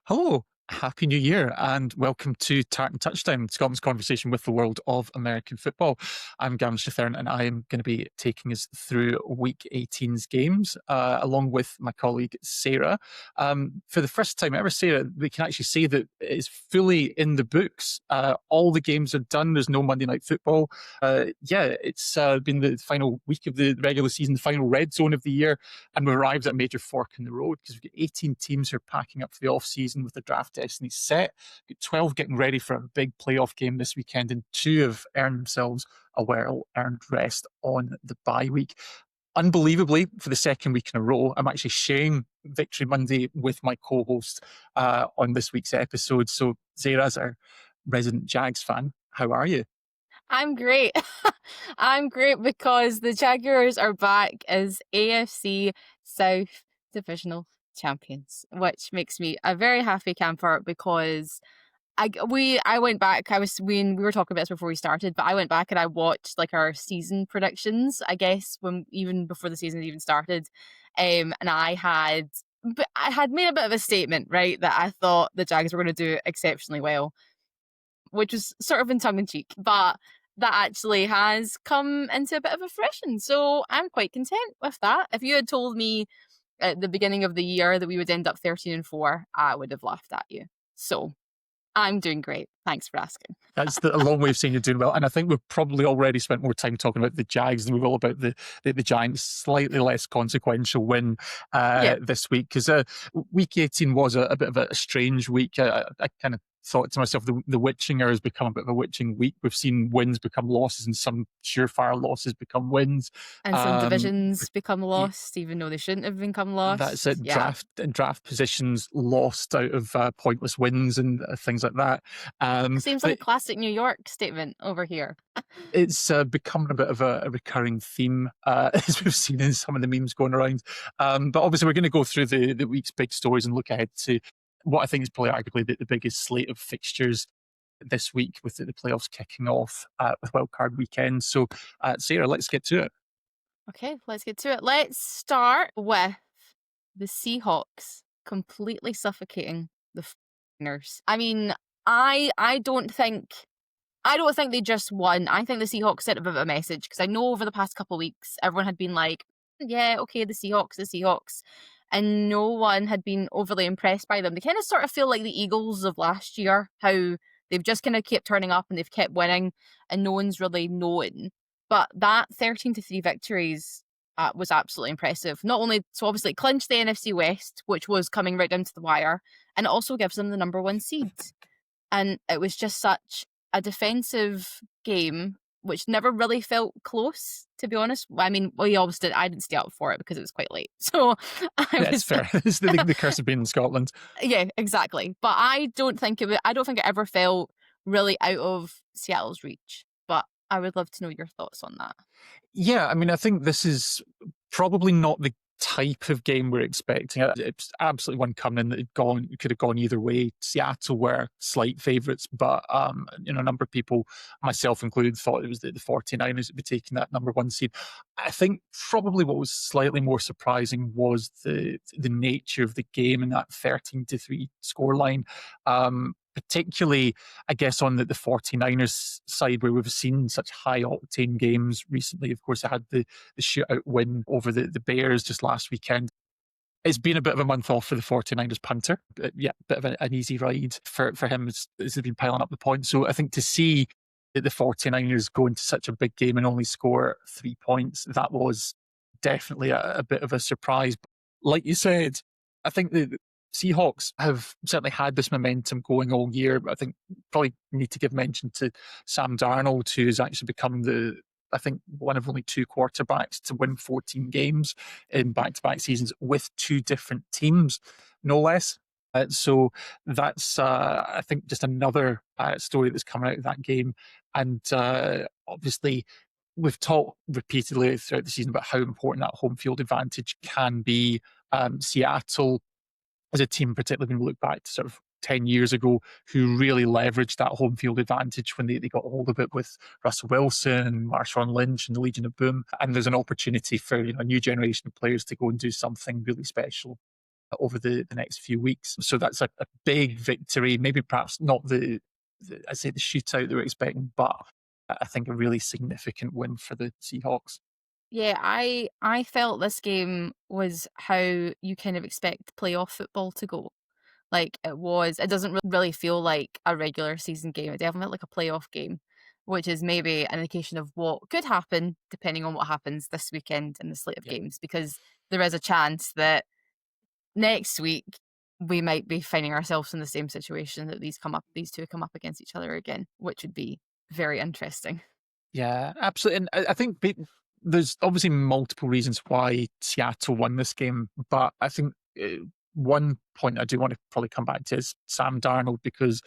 Hello, Happy New Year, and welcome to Tartan Touchdown, Scotland's conversation with the world of American football. I'm Gavin and I am going to be taking us through Week 18's games, along with my colleague Sarah. For the first time ever, Sarah, we can actually say that it's fully in the books. All the games are done. There's no Monday Night Football. It's been the final week of the regular season, the final red zone of the year, and we arrived at a major fork in the road because we've got 18 teams who are packing up for the off-season with their draft destiny set. We've got 12 getting ready for a big playoff game this weekend, and 2 have earned themselves a well-earned rest on the bye week. Unbelievably, for the second week in a row, I'm actually sharing Victory Monday with my co-host on this week's episode. So, Sarah, as our resident Jags fan, how are you? I'm great. I'm great because the Jaguars are back as AFC South Divisional Champions, which makes me a very happy camper because I went back. We were talking about this before we started, but I went back and I watched like our season predictions. I guess when even before the season even started, and I had made a bit of a statement, right, that I thought the Jags were going to do exceptionally well, which was sort of in tongue in cheek, but that actually has come into a bit of a fruition. So I'm quite content with that. If you had told me at the beginning of the year that we would end up 13-4, I would have laughed at you. So I'm doing great. Thanks for asking. That's a long way of saying you're doing well. And I think we've probably already spent more time talking about the Jags than we will about the Giants' slightly less consequential win Yeah. this week. Because week 18 was a bit of a strange week. I kind of thought to myself, the witching hour has become a bit of a witching week. We've seen wins become losses and some surefire losses become wins. And some divisions become lost, even though they shouldn't have become That's lost. it. Yeah. Draft positions lost out of pointless wins and things like that. Seems like But a classic New York statement over here. it's becoming a bit of a recurring theme, as we've seen in some of the memes going around. But obviously, we're going to go through the week's big stories and look ahead to what I think is probably arguably the biggest slate of fixtures this week, with the playoffs kicking off with wildcard weekend. So, Sarah, let's get to it. Okay, let's get to it. Let's start with the Seahawks completely suffocating the Niners. I mean, I don't think they just won. I think the Seahawks sent a bit of a message because I know over the past couple of weeks everyone had been like, yeah, okay, the Seahawks, and no one had been overly impressed by them. They kind of sort of feel like the Eagles of last year, how they've just kind of kept turning up and they've kept winning, and no one's really known. But that 13-3 victories was absolutely impressive. Not only, so obviously it clinched the NFC West, which was coming right down to the wire, and it also gives them the number 1 seed. And it was just such a defensive game, which never really felt close, to be honest. I mean, we always did. I didn't stay up for it because it was quite late. So I Yeah, it's was, fair. It's the curse of being in Scotland. yeah, exactly. But I don't think I don't think it ever felt really out of Seattle's reach. But I would love to know your thoughts on that. Yeah, I mean, I think this is probably not the type of game we're expecting. It's absolutely one coming that could have gone either way. Seattle were slight favourites, but a number of people, myself included, thought it was the 49ers that would be taking that number 1 seed. I think probably what was slightly more surprising was the nature of the game and that 13-3 scoreline. Particularly, I guess, on the 49ers side, where we've seen such high octane games recently. Of course, I had the shootout win over the Bears just last weekend. It's been a bit of a month off for the 49ers punter. But yeah, bit of an easy ride for him as they've been piling up the points. So I think to see that the 49ers go into such a big game and only score 3 points, that was definitely a bit of a surprise. Like you said, I think the Seahawks have certainly had this momentum going all year. I think probably need to give mention to Sam Darnold, who has actually become I think, one of only 2 quarterbacks to win 14 games in back-to-back seasons with 2 different teams, no less. So that's, I think, just another story that's coming out of that game. And obviously, we've talked repeatedly throughout the season about how important that home field advantage can be. Seattle as a team, particularly when we look back to sort of 10 years ago, who really leveraged that home field advantage when they got hold of it with Russell Wilson, Marshawn Lynch, and the Legion of Boom. And there's an opportunity for a new generation of players to go and do something really special over the next few weeks. So that's a big victory, maybe perhaps not I'd say the shootout they were expecting, but I think a really significant win for the Seahawks. Yeah, I felt this game was how you kind of expect playoff football to go. Like it doesn't really feel like a regular season game. It definitely felt like a playoff game, which is maybe an indication of what could happen depending on what happens this weekend in the slate of Yep. games, because there is a chance that next week we might be finding ourselves in the same situation that these two come up against each other again, which would be very interesting. Yeah, absolutely. And I think there's obviously multiple reasons why Seattle won this game, but I think one point I do want to probably come back to is Sam Darnold, because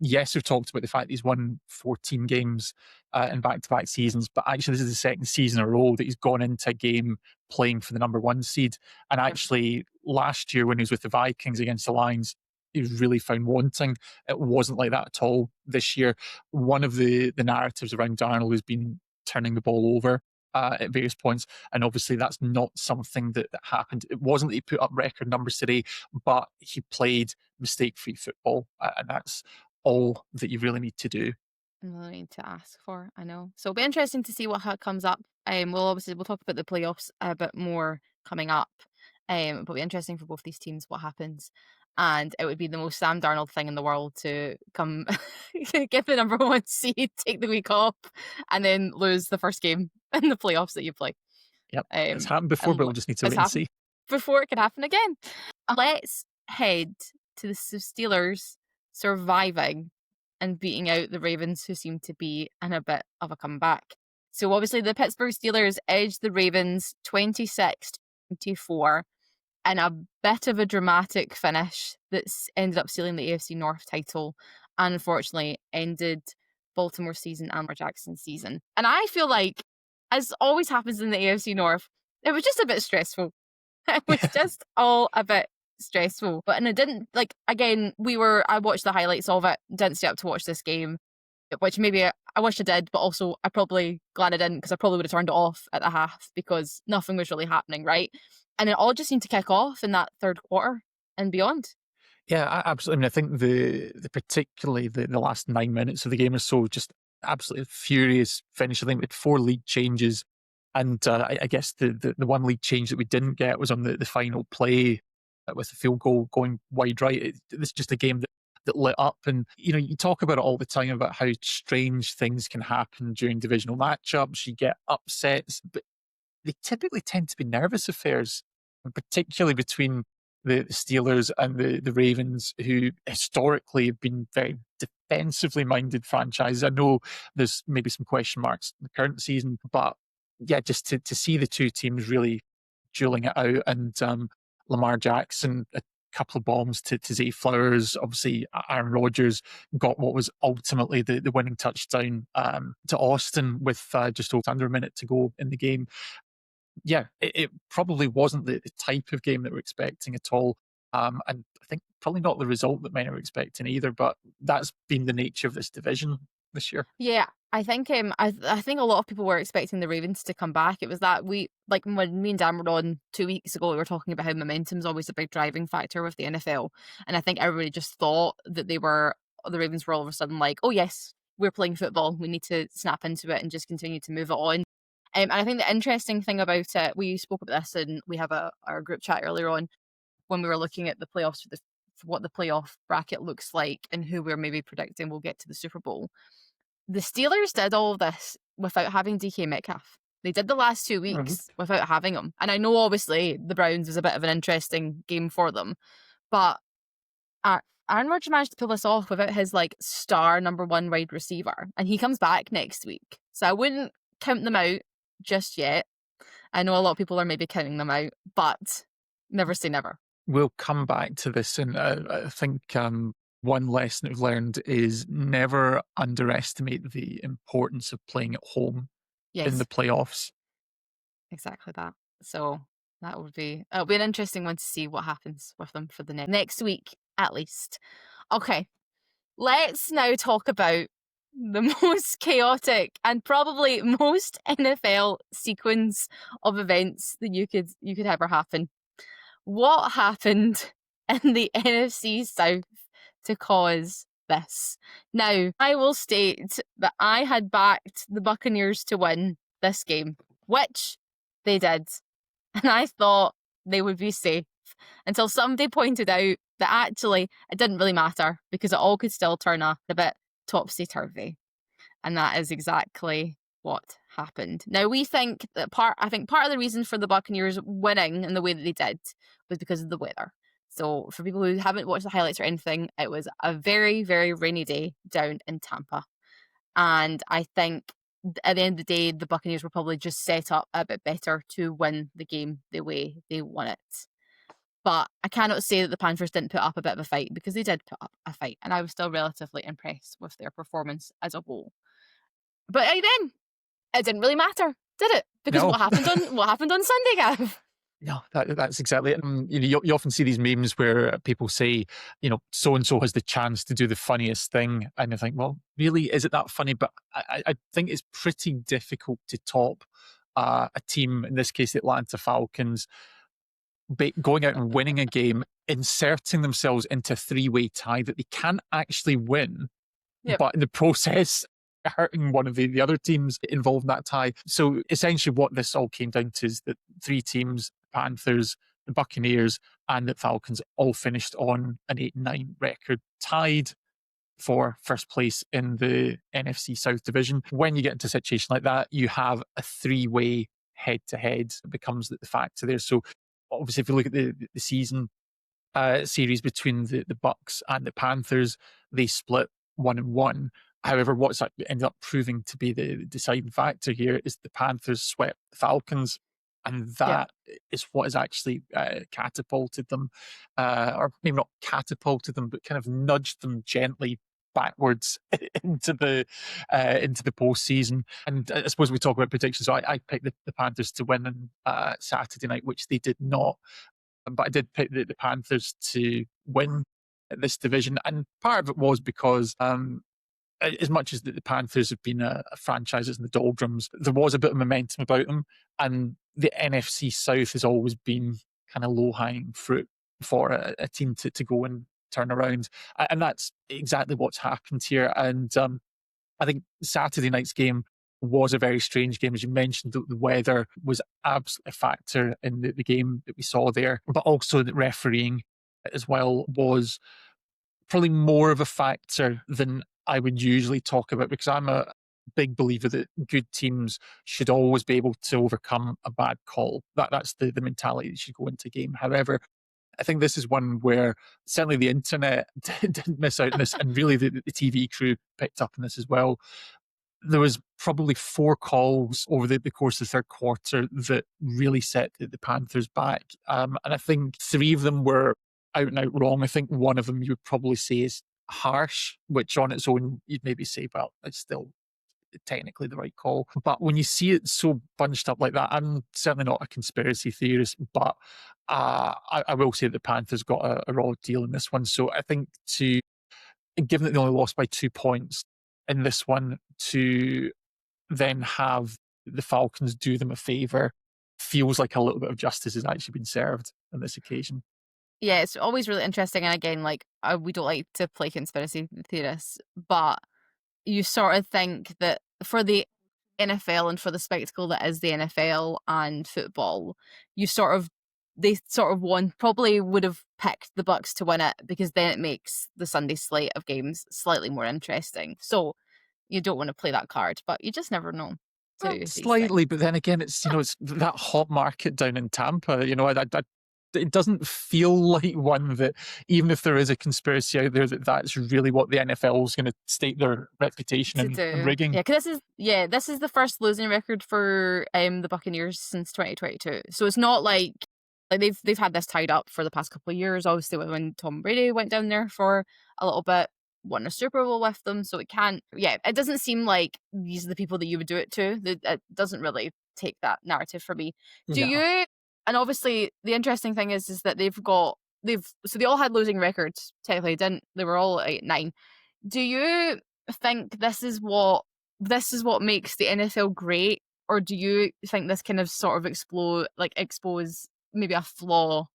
yes, we've talked about the fact he's won 14 games in back-to-back seasons, but actually this is the second season in a row that he's gone into a game playing for the number one seed. And actually last year when he was with the Vikings against the Lions, he was really found wanting. It wasn't like that at all this year. One of the narratives around Darnold has been turning the ball over at various points, and obviously that's not something that happened. It wasn't that he put up record numbers today, but he played mistake-free football, and that's all that you really need to do. Really need to ask for, I know. So it'll be interesting to see what comes up. We'll talk about the playoffs a bit more coming up. But it'll be interesting for both these teams what happens. And it would be the most Sam Darnold thing in the world to come get the number one seed, take the week off, and then lose the first game in the playoffs that you play. Yep, it's happened before, but we'll just need to wait and see. Before it could happen again. Let's head to the Steelers surviving and beating out the Ravens, who seem to be in a bit of a comeback. So obviously the Pittsburgh Steelers edged the Ravens 26-24 in a bit of a dramatic finish that's ended up sealing the AFC North title, and unfortunately ended Baltimore's season and Lamar Jackson's season. And I feel like, as always happens in the AFC North, it was just a bit stressful. It was just all a bit stressful. And it didn't, like, again, I watched the highlights of it, didn't stay up to watch this game, which maybe I wish I did, but also I probably glad I didn't, because I probably would have turned it off at the half because nothing was really happening, right? And it all just seemed to kick off in that third quarter and beyond. Yeah, absolutely. I mean, I think the particularly the last 9 minutes of the game or so, just absolutely furious finish. I think we had 4 league changes, and I guess the one league change that we didn't get was on the final play with the field goal going wide right. It's just a game that lit up, and you talk about it all the time about how strange things can happen during divisional matchups. You get upsets, but they typically tend to be nervous affairs, and particularly between the Steelers and the Ravens, who historically have been very defensively minded franchises. I know there's maybe some question marks in the current season, but yeah, just to see the two teams really dueling it out, and Lamar Jackson, a couple of bombs to Zay Flowers. Obviously, Aaron Rodgers got what was ultimately the winning touchdown to Austin with just under a minute to go in the game. Yeah, it probably wasn't the type of game that we're expecting at all. And I think probably not the result that many were expecting either, but that's been the nature of this division this year. Yeah, I think I think a lot of people were expecting the Ravens to come back. It was that like when me and Dan were on 2 weeks ago, we were talking about how momentum's always a big driving factor with the NFL. And I think everybody just thought that the Ravens were all of a sudden like, oh yes, we're playing football. We need to snap into it and just continue to move it on. And I think the interesting thing about it, we spoke about this and we have our group chat earlier on when we were looking at the playoffs for what the playoff bracket looks like and who we're maybe predicting will get to the Super Bowl. The Steelers did all of this without having DK Metcalf. They did the last 2 weeks without having him. And I know obviously the Browns was a bit of an interesting game for them, but Aaron Rodgers managed to pull this off without his like star number one wide receiver. And he comes back next week. So I wouldn't count them out just yet. I know a lot of people are maybe counting them out, but never say never. We'll come back to this, and I think one lesson I've learned is never underestimate the importance of playing at home in the playoffs. Exactly that. So it'll be an interesting one to see what happens with them for the next week, at least. Okay, let's now talk about the most chaotic and probably most NFL sequence of events that you could ever happen. What happened in the NFC South to cause this? Now, I will state that I had backed the Buccaneers to win this game, which they did. And I thought they would be safe until somebody pointed out that actually it didn't really matter because it all could still turn up a bit topsy-turvy. And that is exactly what happened. Now, we think that part of the reason for the Buccaneers winning in the way that they did was because of the weather. So for people who haven't watched the highlights or anything, it was a very, very rainy day down in Tampa. And I think at the end of the day, the Buccaneers were probably just set up a bit better to win the game the way they won it. But I cannot say that the Panthers didn't put up a bit of a fight, because they did put up a fight, and I was still relatively impressed with their performance as a whole. But then, it didn't really matter, did it? Because No. what happened on Sunday, Gav? No, that's exactly it. And, you often see these memes where people say, so and so has the chance to do the funniest thing, and you think, well, really, is it that funny? But I think it's pretty difficult to top a team, in this case, the Atlanta Falcons, going out and winning a game, inserting themselves into a three-way tie that they can't actually win, but in the process, hurting one of the other teams involved in that tie. So essentially what this all came down to is that three teams, Panthers, the Buccaneers, and the Falcons, all finished on an 8-9 record, tied for first place in the NFC South division. When you get into a situation like that, you have a three-way head-to-head. It becomes the factor there. So obviously, if you look at the season series between the Bucks and the Panthers, they split 1-1. However, what's ended up proving to be the deciding factor here is the Panthers swept the Falcons, and that is what has actually catapulted them, or maybe not catapulted them, but kind of nudged them gently backwards into the postseason. And I suppose we talk about predictions. So I picked the Panthers to win on Saturday night, which they did not. But I did pick the Panthers to win this division, and part of it was because as much as the Panthers have been a franchise in the doldrums, there was a bit of momentum about them, and the NFC South has always been kind of low-hanging fruit for a team to go and turn around, and that's exactly what's happened here. And I think Saturday night's game was a very strange game. As you mentioned, the weather was absolutely a factor in the game that we saw there, but also the refereeing as well was probably more of a factor than I would usually talk about, because I'm a big believer that good teams should always be able to overcome a bad call. That's the mentality that should go into a game. However, I think this is one where certainly the internet didn't miss out on this, and really the TV crew picked up on this as well. There was probably 4 calls over the course of the third quarter that really set the Panthers back. And I think 3 of them were out and out wrong. I think one of them you would probably say is harsh, which on its own you'd maybe say, well, it's still technically the right call. But when you see it so bunched up like that, I'm certainly not a conspiracy theorist, but I will say the Panthers got a raw deal in this one. So I think, given that they only lost by 2 points in this one, to then have the Falcons do them a favour feels like a little bit of justice has actually been served on this occasion. Yeah, it's always really interesting. And again, we don't like to play conspiracy theorists, but you sort of think that for the NFL and for the spectacle that is the NFL and football, they probably would have picked the Bucks to win it, because then it makes the Sunday slate of games slightly more interesting. So you don't want to play that card, but you just never know. Slightly, but then again, it's it's that hot market down in Tampa. It doesn't feel like one that, even if there is a conspiracy out there, that's really what the NFL is going to stake their reputation and rigging. Yeah, because this is the first losing record for the Buccaneers since 2022. So it's not like they've had this tied up for the past couple of years. Obviously, when Tom Brady went down there for a little bit, won a Super Bowl with them. So it doesn't seem like these are the people that you would do it to. It doesn't really take that narrative for me. Do you? And obviously, the interesting thing is that they all had losing records. Technically, they were all 8-9. Do you think this is what makes the NFL great, or do you think this kind of sort of expose maybe a flaw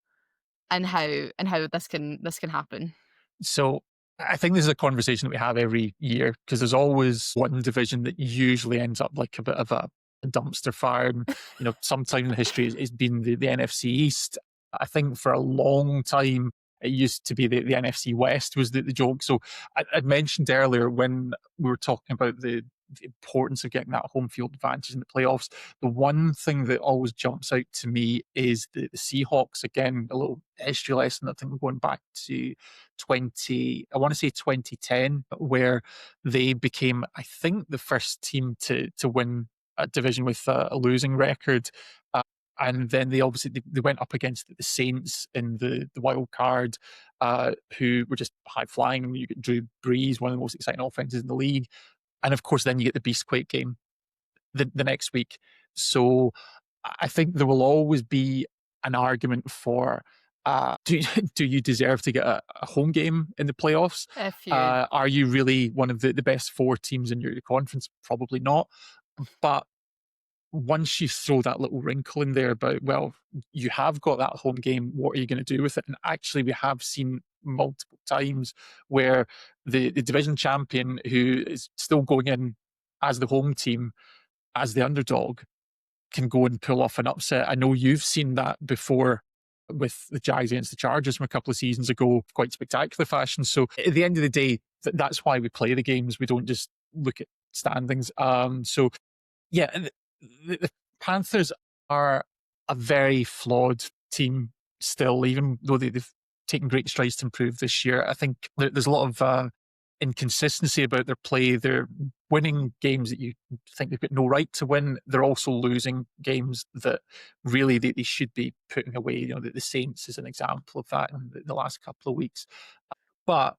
and how this can happen. So I think this is a conversation that we have every year, because there's always one division that usually ends up like a bit of a dumpster fire. And, sometime in history it's been the NFC East. I think for a long time it used to be the NFC West was the joke. So I mentioned earlier when we were talking about the importance of getting that home field advantage in the playoffs, the one thing that always jumps out to me is the Seahawks. Again, a little history lesson. I think we're going back to 2010, where they became, I think, the first team to win a division with a losing record. And then they went up against the Saints in the wild card, who were just high flying. You get Drew Brees, one of the most exciting offenses in the league. And of course, then you get the Beastquake game the next week. So I think there will always be an argument for, do you deserve to get a home game in the playoffs? Are you really one of the best four teams in your conference? Probably not. But once you throw that little wrinkle in there about, well, you have got that home game, what are you going to do with it? And actually, we have seen multiple times where the division champion, who is still going in as the home team, as the underdog, can go and pull off an upset. I know you've seen that before with the Jags against the Chargers from a couple of seasons ago, quite spectacular fashion. So at the end of the day, that's why we play the games. We don't just look at standings. So yeah, the Panthers are a very flawed team still, even though they've taken great strides to improve this year. I think there's a lot of inconsistency about their play. They're winning games that you think they've got no right to win. They're also losing games that really they should be putting away. The Saints is an example of that in the last couple of weeks. But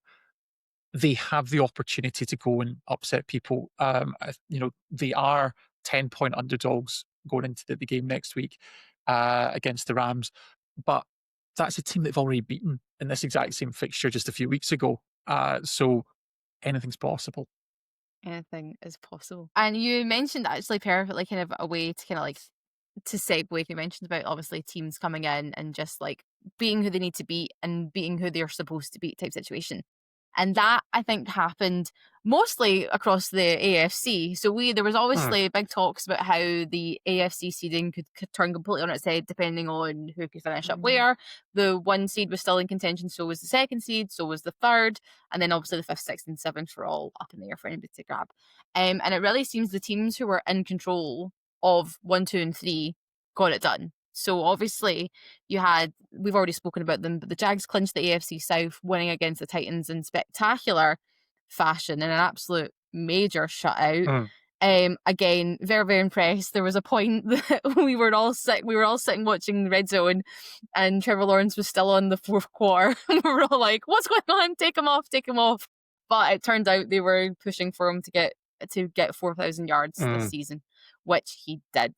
they have the opportunity to go and upset people. They are 10-point underdogs going into the game next week against the Rams. But that's a team they've already beaten in this exact same fixture just a few weeks ago. So anything's possible. Anything is possible. And you mentioned actually perfectly kind of a way to kind of like to segue. You mentioned about obviously teams coming in and just like being who they need to beat and beating who they're supposed to beat type situation. And that, I think, happened mostly across the AFC. So there was obviously big talks about how the AFC seeding could turn completely on its head depending on who could finish up where. The 1 seed was still in contention, so was the 2nd seed, so was the 3rd, and then obviously the 5th, 6th, and 7th were all up in the air for anybody to grab. And it really seems the teams who were in control of 1, 2, and 3 got it done. So obviously we've already spoken about them, but the Jags clinched the AFC South, winning against the Titans in spectacular fashion in an absolute major shutout. Again, very, very impressed. There was a point that we were all sitting watching Red Zone and Trevor Lawrence was still on the 4th quarter. We were all like, what's going on? Take him off. But it turned out they were pushing for him to get 4,000 yards this season, which he did.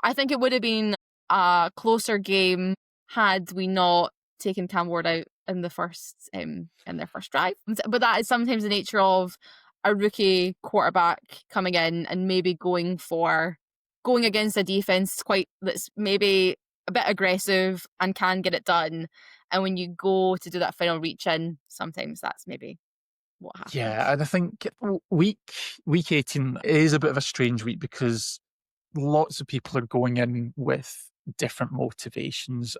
I think it would have been a closer game had we not taken Cam Ward out in their first drive. But that is sometimes the nature of a rookie quarterback coming in and maybe going against a defense that's maybe a bit aggressive and can get it done. And when you go to do that final reach in, sometimes that's maybe what happens. Yeah, and I think week 18 is a bit of a strange week because lots of people are going in with different motivations.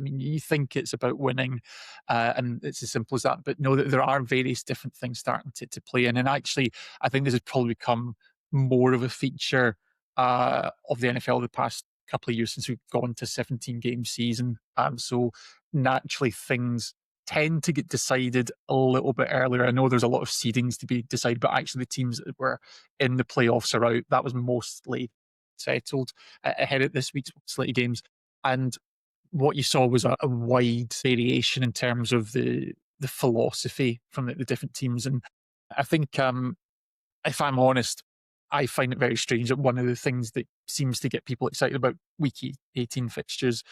You think it's about winning, and it's as simple as that, but no, there are various different things starting to play in. And actually, I think this has probably become more of a feature of the NFL the past couple of years since we've gone to 17-game season. So naturally, things tend to get decided a little bit earlier. I know there's a lot of seedings to be decided, but actually the teams that were in the playoffs are out. That was mostly settled ahead of this week's slate of games. And what you saw was a wide variation in terms of the philosophy from the different teams. And I think, if I'm honest, I find it very strange that one of the things that seems to get people excited about week 18 fixtures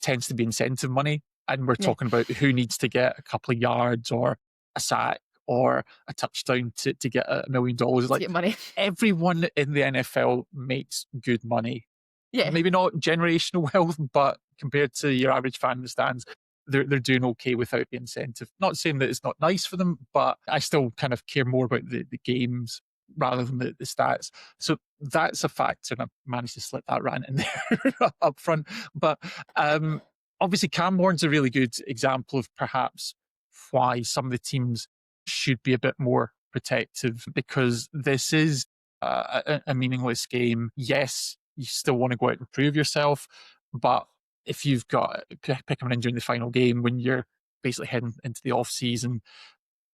tends to be incentive money. And we're talking about who needs to get a couple of yards or a sack or a touchdown to get $1 million. Like, get money. Everyone in the NFL makes good money. Yeah. Maybe not generational wealth, but compared to your average fan in the stands, they're doing okay without the incentive. Not saying that it's not nice for them, but I still kind of care more about the games rather than the stats. So that's a factor, and I managed to slip that rant in there up front. But obviously, Camborne's a really good example of perhaps why some of the teams should be a bit more protective, because this is a meaningless game. Yes, you still want to go out and prove yourself, but if you've got pick an injury in the final game when you're basically heading into the off season,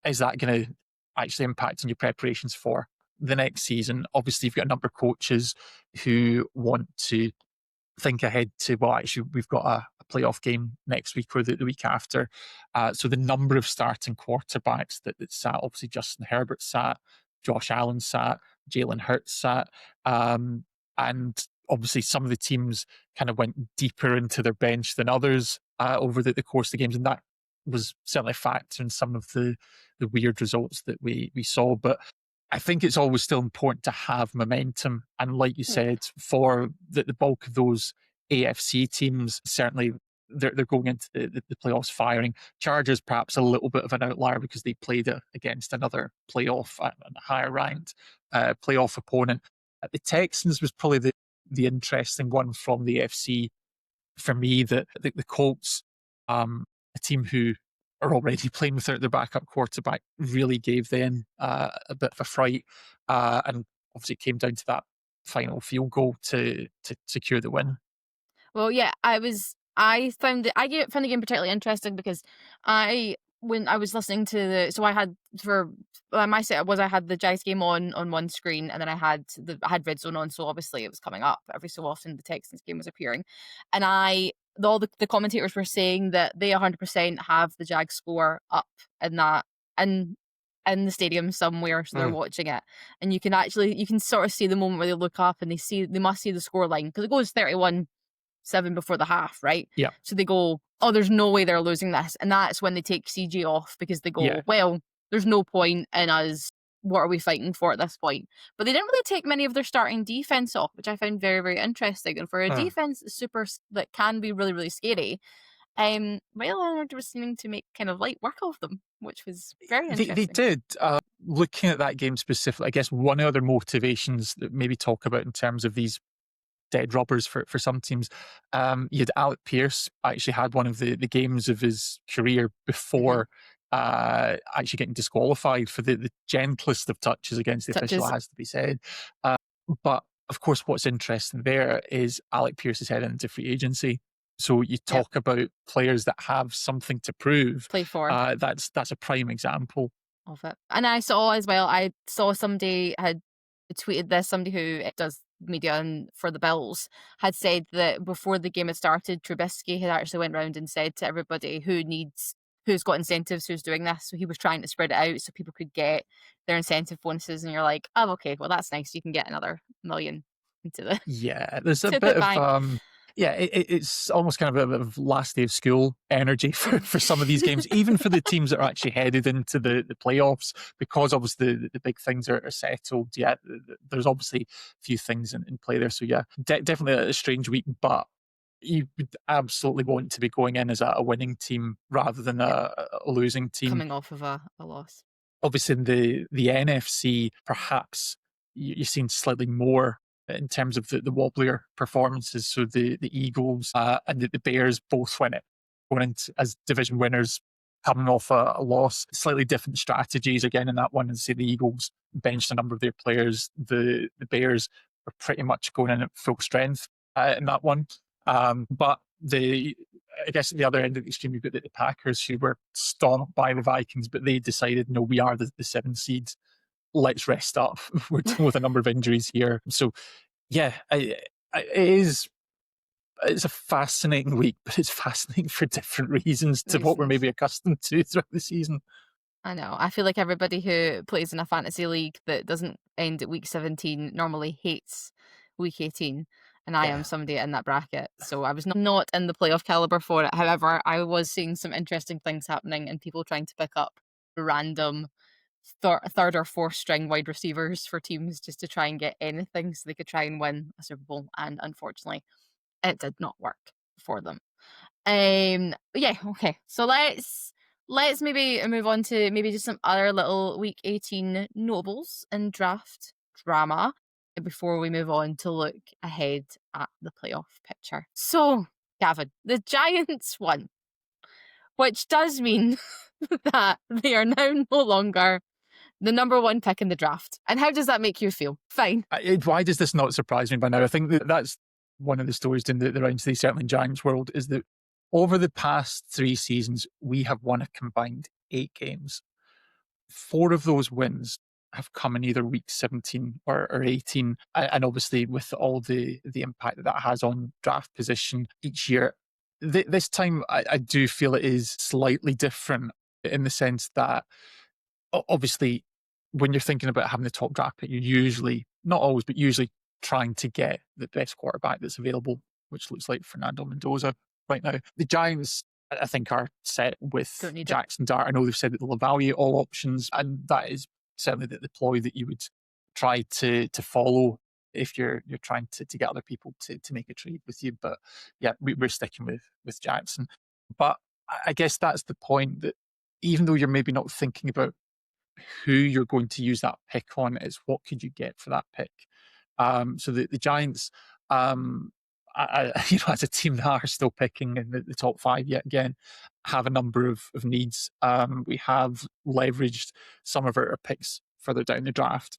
is that going to actually impact on your preparations for the next season? Obviously, you've got a number of coaches who want to think ahead to, well, actually, we've got a playoff game next week or the week after. So the number of starting quarterbacks that sat, obviously Justin Herbert sat, Josh Allen sat, Jalen Hurts sat, and obviously some of the teams kind of went deeper into their bench than others over the course of the games, and that was certainly a factor in some of the weird results that we saw. But I think it's always still important to have momentum. And like you said, for the bulk of those AFC teams, certainly they're going into the playoffs firing. Chargers perhaps a little bit of an outlier because they played against another playoff and a higher ranked playoff opponent. The Texans was probably the interesting one from the AFC for me. The Colts, a team who are already playing without their backup quarterback, really gave them a bit of a fright, and obviously it came down to that final field goal to secure the win. Well, yeah, I found the game particularly interesting because when I was listening to I had my setup was I had the Jags game on one screen, and then I had Red Zone on, so obviously it was coming up every so often. The Texans game was appearing, and all the commentators were saying that they 100% have the Jags score up in that in the stadium somewhere, so they're watching it, and you can sort of see the moment where they look up and they must see the score line because it goes 31-7 before the half, right? Yeah. So they go, oh, there's no way they're losing this. And that's when they take CJ off because they go, well, there's no point in us. What are we fighting for at this point? But they didn't really take many of their starting defense off, which I found very, very interesting. And for a defense that can be really, really scary, Ray Leonard was seeming to make kind of light work of them, which was very interesting. They did. Looking at that game specifically, I guess one of the motivations that maybe talk about in terms of these dead rubbers for some teams. You had Alec Pierce actually had one of the games of his career before actually getting disqualified for the gentlest of touches against the official, has to be said. But of course, what's interesting there is Alec Pierce is heading into free agency. So you talk about players that have something to prove. Play for. That's a prime example of it. And I saw somebody had tweeted this, somebody who does media and for the Bills had said that before the game had started, Trubisky had actually went around and said to everybody who's got incentives, who's doing this. So he was trying to spread it out so people could get their incentive bonuses. And you're like, oh, okay, well, that's nice. You can get another $1 million into the there's a bit of it's almost kind of a bit of last day of school energy for some of these games, even for the teams that are actually headed into the playoffs, because obviously the big things are settled. Yeah, there's obviously a few things in play there. So yeah, definitely a strange week, but you would absolutely want to be going in as a winning team rather than a losing team. Coming off of a loss. Obviously in the NFC, perhaps you've seen slightly more in terms of the wobblier performances. So the Eagles and the Bears both went it, going into as division winners, coming off a loss. Slightly different strategies again in that one. And say the Eagles benched a number of their players. The Bears were pretty much going in at full strength in that one. But I guess at the other end of the extreme, you've got the Packers, who were stomped by the Vikings, but they decided, no, we are the 7 seeds. Let's rest up. We're dealing with a number of injuries here. So, yeah, it's a fascinating week, but it's fascinating for different reasons to what we're maybe accustomed to throughout the season. I know. I feel like everybody who plays in a fantasy league that doesn't end at week 17 normally hates week 18. And I am somebody in that bracket. So I was not in the playoff caliber for it. However, I was seeing some interesting things happening and people trying to pick up random third or fourth string wide receivers for teams just to try and get anything so they could try and win a Super Bowl. And unfortunately, it did not work for them. Yeah, okay. So let's maybe move on to maybe just some other little week 18 notables and draft drama before we move on to look ahead at the playoff picture. So, Gavin, the Giants won, which does mean that they are now no longer the number one pick in the draft. And how does that make you feel? Fine. Why does this not surprise me by now? I think that's one of the stories in the rounds today, certainly in Giants world, is that over the past 3 seasons, we have won a combined 8 games. 4 of those wins have come in either week 17 or 18. And obviously, with all the impact that has on draft position each year, this time I do feel it is slightly different in the sense that obviously, when you're thinking about having the top draft pick, you're usually, not always, but usually trying to get the best quarterback that's available, which looks like Fernando Mendoza right now. The Giants, I think, are set with Jackson Dart. I know they've said that they'll evaluate all options, and that is certainly the ploy that you would try to follow if you're trying to get other people to make a trade with you. But yeah, we're sticking with Jackson. But I guess that's the point, that even though you're maybe not thinking about who you're going to use that pick on, is what could you get for that pick. So the Giants, as a team that are still picking in the top 5 yet again, have a number of needs. We have leveraged some of our picks further down the draft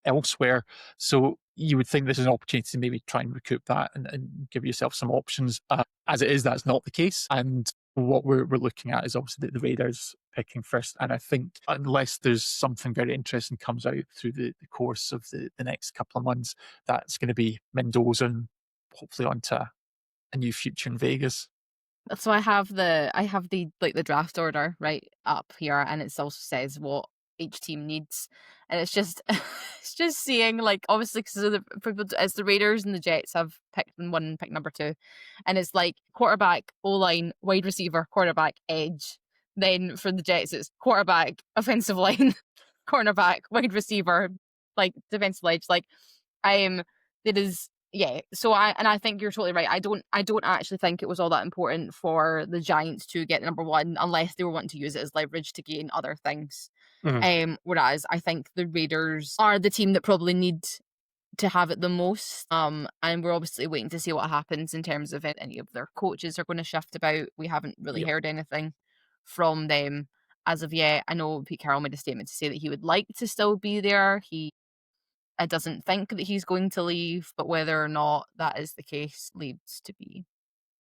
elsewhere. So you would think this is an opportunity to maybe try and recoup that and give yourself some options. As it is, that's not the case. And what we're looking at is obviously the Raiders picking first. And I think unless there's something very interesting comes out through the course of the next couple of months, that's going to be Mendoza and hopefully onto a new future in Vegas. So I have the draft order right up here, and it also says what each team needs, and it's just seeing, like, obviously because it's the Raiders and the Jets have picked one, pick number 2, and it's like quarterback, O-line, wide receiver, quarterback, edge. Then for the Jets, it's quarterback, offensive line, cornerback, wide receiver, like defensive edge. Like, it is. Yeah, so I think you're totally right. I don't actually think it was all that important for the Giants to get number 1 unless they were wanting to use it as leverage to gain other things. Mm-hmm. Whereas I think the Raiders are the team that probably need to have it the most. And we're obviously waiting to see what happens in terms of if any of their coaches are going to shift about. We haven't really heard anything from them as of yet. I know Pete Carroll made a statement to say that he would like to still be there. I doesn't think that he's going to leave, but whether or not that is the case leaves to be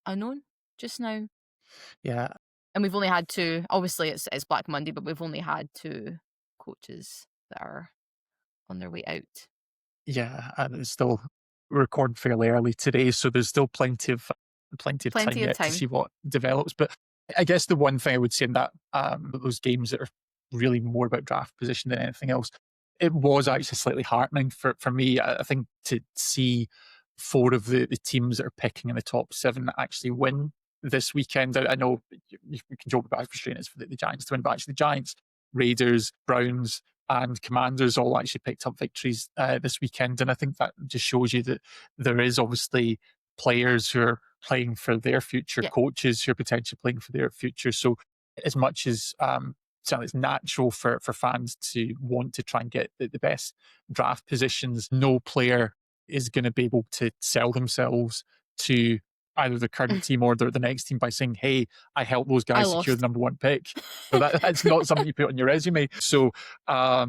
unknown just now. Yeah. And we've only had 2, obviously it's Black Monday, but we've only had 2 coaches that are on their way out. Yeah, and it's still recording fairly early today, so there's still plenty of time to see what develops. But I guess the one thing I would say in that those games that are really more about draft position than anything else, it was actually slightly heartening for me. I think to see 4 of the teams that are picking in the top 7 actually win this weekend. I know you can joke about how frustrating it is for the Giants to win, but actually the Giants, Raiders, Browns, and Commanders all actually picked up victories this weekend. And I think that just shows you that there is obviously players who are playing for their future, coaches who are potentially playing for their future. So as much as certainly it's natural for fans to want to try and get the best draft positions, no player is going to be able to sell themselves to either the current team or the next team by saying, hey, I helped those guys secure the number 1 pick. So that's not something you put on your resume. So I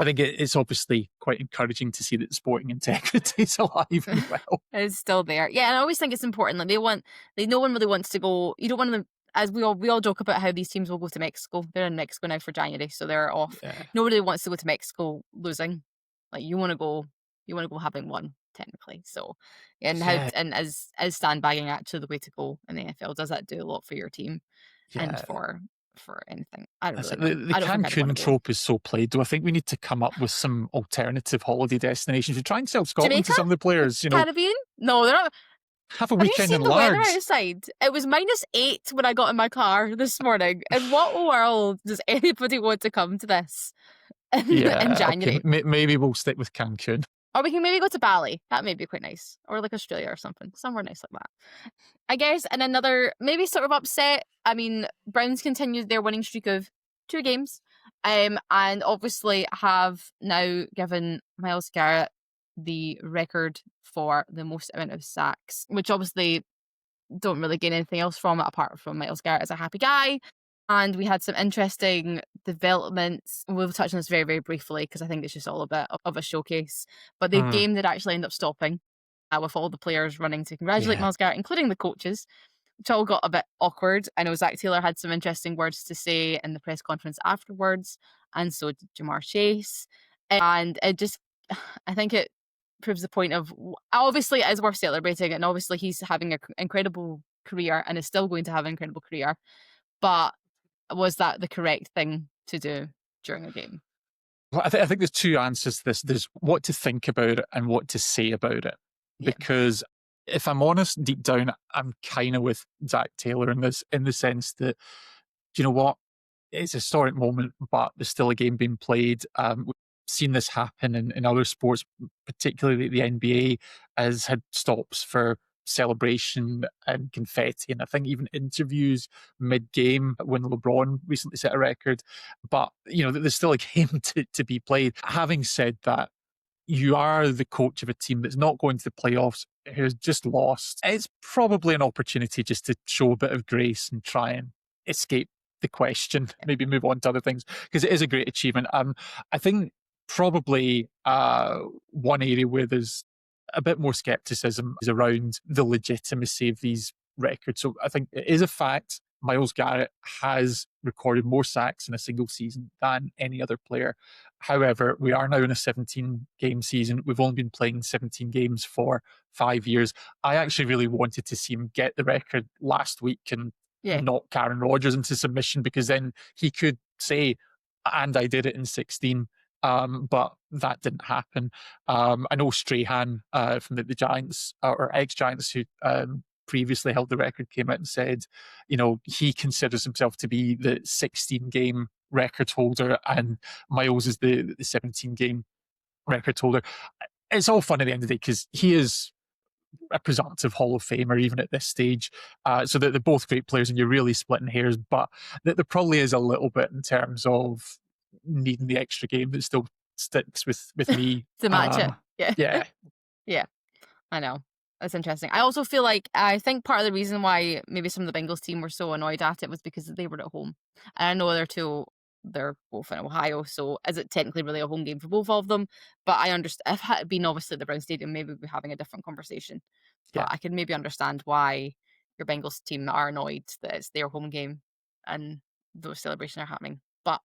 think it's obviously quite encouraging to see that sporting integrity is alive and well. It's still there. Yeah, and I always think it's important. Like no one really wants to go. You don't want them, as we all joke about how these teams will go to Mexico. They're in Mexico now for January, so they're off. Yeah. Nobody wants to go to Mexico losing. Like, you want to go having won, technically. So, and as sandbagging actually the way to go in the NFL, does that do a lot for your team and for anything? I don't really know. The Cancun trope is so played, though. I think we need to come up with some alternative holiday destinations. We try and sell Scotland Jamaica? To some of the players. Caribbean? No, they're not. Have a weekend in Largs. Have you seen the weather outside? It was -8 when I got in my car this morning. In what world does anybody want to come to this in January? Okay. Maybe we'll stick with Cancun. Or we can maybe go to Bali. That may be quite nice. Or like Australia or something. Somewhere nice like that. I guess, and another maybe sort of upset. I mean, Browns continued their winning streak of 2 games. And obviously have now given Myles Garrett the record for the most amount of sacks, which obviously don't really gain anything else from it apart from Myles Garrett as a happy guy. And we had some interesting developments. We'll touch on this very, very briefly because I think it's just all a bit of a showcase. But the game did actually end up stopping with all the players running to congratulate Myles Garrett, including the coaches, which all got a bit awkward. I know Zach Taylor had some interesting words to say in the press conference afterwards, and so did Jamar Chase. And it just, I think it proves the point of, obviously it is worth celebrating, and obviously he's having an incredible career and is still going to have an incredible career. But was that the correct thing to do during a game? Well, I think there's 2 answers to this. There's what to think about it and what to say about it. Because if I'm honest, deep down, I'm kind of with Zach Taylor in this, in the sense that, you know what, it's a historic moment, but there's still a game being played. We've seen this happen in other sports, particularly the NBA has had stops for celebration and confetti, and I think even interviews mid-game when LeBron recently set a record. But, you know, there's still a game to be played. Having said that, you are the coach of a team that's not going to the playoffs, who's just lost. It's probably an opportunity just to show a bit of grace and try and escape the question, maybe move on to other things, because it is a great achievement. I think probably one area where there's a bit more skepticism is around the legitimacy of these records. So I think it is a fact Myles Garrett has recorded more sacks in a single season than any other player. However, we are now in a 17-game season. We've only been playing 17 games for 5 years. I actually really wanted to see him get the record last week and knock Karen Rodgers into submission, because then he could say, and I did it in 16. But that didn't happen. I know Strahan from the Giants, or ex-Giants, who previously held the record, came out and said, you know, he considers himself to be the 16-game record holder, and Myles is the 17-game record holder. It's all fun at the end of the day because he is a presumptive Hall of Famer even at this stage. So that they're both great players, and you're really splitting hairs. But there probably is a little bit in terms of needing the extra game that still sticks with me to match it. Yeah. I know. That's interesting. I also feel like, I think part of the reason why maybe some of the Bengals team were so annoyed at it was because they were at home. And I know they're both in Ohio, so is it technically really a home game for both of them? But I understand, if it had been obviously at the Brown Stadium, maybe we'd be having a different conversation. But I can maybe understand why your Bengals team are annoyed that it's their home game and those celebrations are happening. But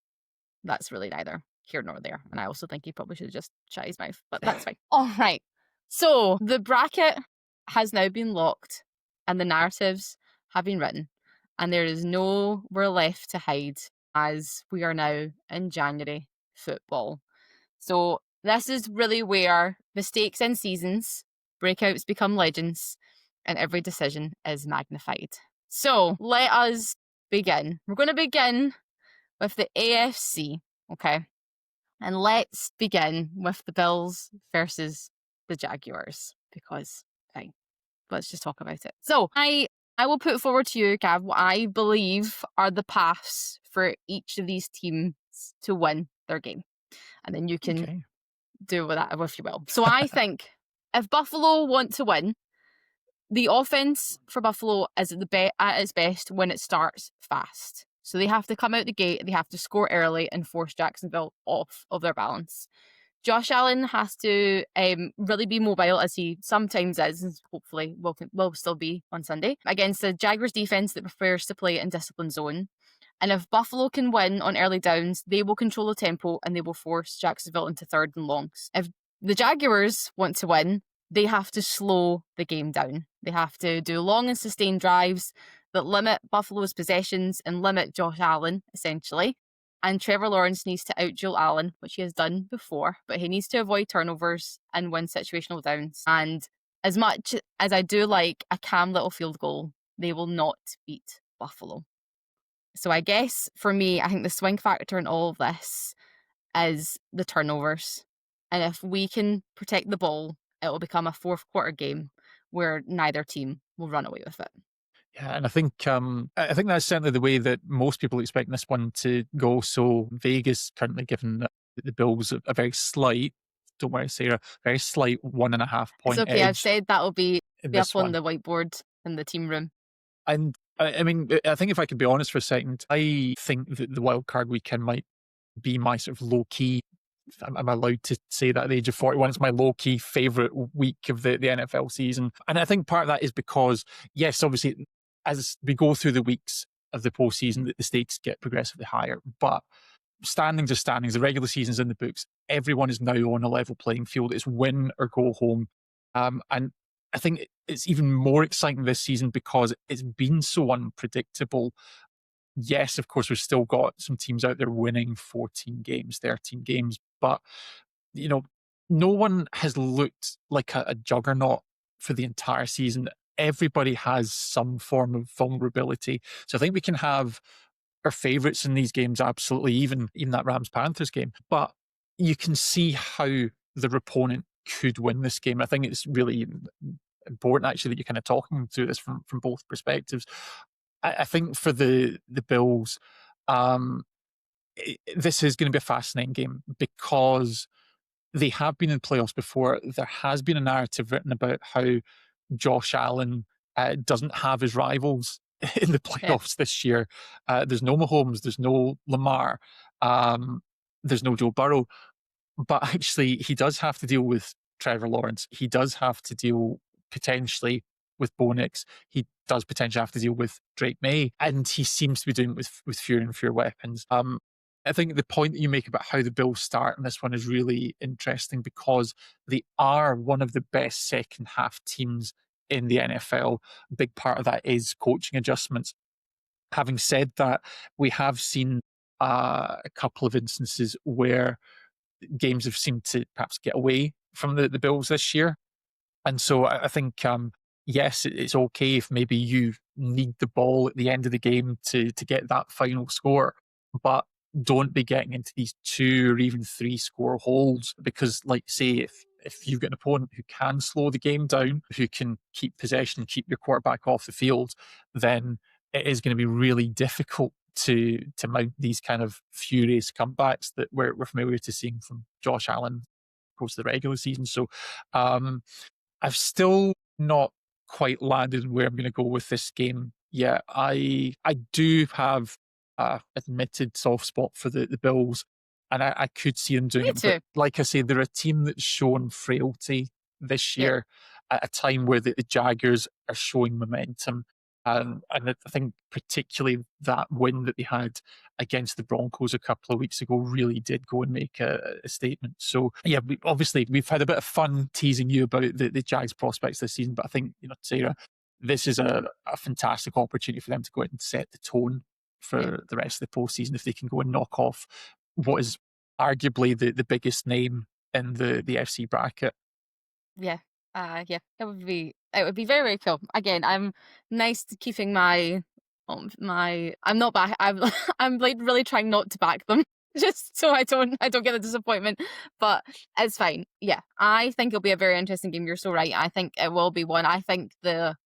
that's really neither here nor there. And I also think he probably should have just shut his mouth, but that's fine. All right. So the bracket has now been locked and the narratives have been written, and there is nowhere left to hide as we are now in January football. So this is really where mistakes in seasons, breakouts become legends, and every decision is magnified. So let us begin. We're going to begin with the AFC, okay? And let's begin with the Bills versus the Jaguars, because fine, let's just talk about it. So I will put forward to you, Gav, what I believe are the paths for each of these teams to win their game. And then you can do with that if you will. So I think if Buffalo want to win, the offense for Buffalo is at its best when it starts fast. So they have to come out the gate, they have to score early and force Jacksonville off of their balance. Josh Allen has to really be mobile, as he sometimes is, and hopefully will still be on Sunday, against the Jaguars defense that prefers to play in disciplined zone. And if Buffalo can win on early downs, they will control the tempo and they will force Jacksonville into third and longs. If the Jaguars want to win, they have to slow the game down. They have to do long and sustained drives that limit Buffalo's possessions and limit Josh Allen, essentially. And Trevor Lawrence needs to out Joel Allen, which he has done before, but he needs to avoid turnovers and win situational downs. And as much as I do like a calm little field goal, they will not beat Buffalo. So I guess for me, I think the swing factor in all of this is the turnovers. And if we can protect the ball, it will become a fourth quarter game where neither team will run away with it. Yeah, and I think that's certainly the way that most people expect this one to go. So Vegas currently giving the Bills a very slight, don't worry, Sarah, very slight 1.5 It's point okay. I've edge said that'll be in up this on one. the whiteboard in the team room. And I mean, I think if I could be honest for a second, I think that the wild card weekend might be my sort of low key. I'm allowed to say that at the age of 41. It's my low key favorite week of the NFL season. And I think part of that is because, yes, obviously, as we go through the weeks of the postseason, the stakes get progressively higher. But standings are standings. The regular season's in the books. Everyone is now on a level playing field. It's win or go home. And I think it's even more exciting this season because it's been so unpredictable. Yes, of course, we've still got some teams out there winning 14 games, 13 games, but, you know, no one has looked like a juggernaut for the entire season. Everybody has some form of vulnerability. So I think we can have our favourites in these games, absolutely, even that Rams-Panthers game. But you can see how their opponent could win this game. I think it's really important, actually, that you're kind of talking through this from both perspectives. I think for the Bills, um, this is going to be a fascinating game because they have been in playoffs before. There has been a narrative written about how Josh Allen doesn't have his rivals in the Yeah. playoffs this year. There's no Mahomes, there's no Lamar, there's no Joe Burrow, but actually he does have to deal with Trevor Lawrence. He does have to deal potentially with Bo Nix. He does potentially have to deal with Drake May, and he seems to be doing it with fewer and fewer weapons. I think the point that you make about how the Bills start in this one is really interesting because they are one of the best second half teams in the NFL. A big part of that is coaching adjustments. Having said that, we have seen a couple of instances where games have seemed to perhaps get away from the Bills this year. And so I think, yes, it's okay if maybe you need the ball at the end of the game to get that final score, but don't be getting into these 2 or even 3 score holes because, like, say, if you've got an opponent who can slow the game down, who can keep possession, keep your quarterback off the field, then it is going to be really difficult to mount these kind of furious comebacks that we're familiar to seeing from Josh Allen across the regular season. So I've still not quite landed where I'm going to go with this game yet. I do have admitted soft spot for the Bills, and I could see them doing Me it. too. But like I say, they're a team that's shown frailty this Yep. year at a time where the Jaguars are showing momentum. And I think particularly that win that they had against the Broncos a couple of weeks ago really did go and make a statement. So yeah, obviously we've had a bit of fun teasing you about the Jags prospects this season, but I think, Sarah, this is a fantastic opportunity for them to go out and set the tone Yeah. for the rest of the postseason if they can go and knock off what is arguably the biggest name in the FC bracket. Yeah. Yeah. It would be very, very cool. Again, I'm nice to keeping I'm not back I'm like really trying not to back them just so I don't get a disappointment. But it's fine. Yeah. I think it'll be a very interesting game. You're so right. I think it will be one. I think the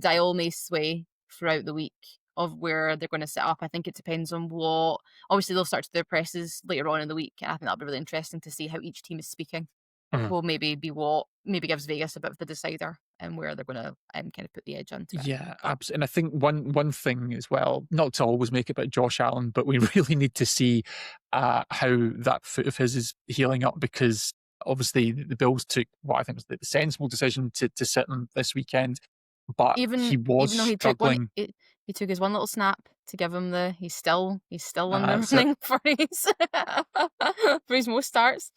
dial may sway throughout the week of where they're going to set up. I think it depends on what obviously they'll start to do their presses later on in the week. And I think that'll be really interesting to see how each team is speaking Mhm. will maybe be what maybe gives Vegas a bit of the decider and where they're going to kind of put the edge onto it. Yeah, But absolutely. And I think one thing as well, not to always make it about Josh Allen, but we really need to see how that foot of his is healing up because obviously the Bills took what I think was the sensible decision to sit him this weekend, but he was even though struggling. he took his one little snap to give him the he's still in the That's it. running for his for his most starts.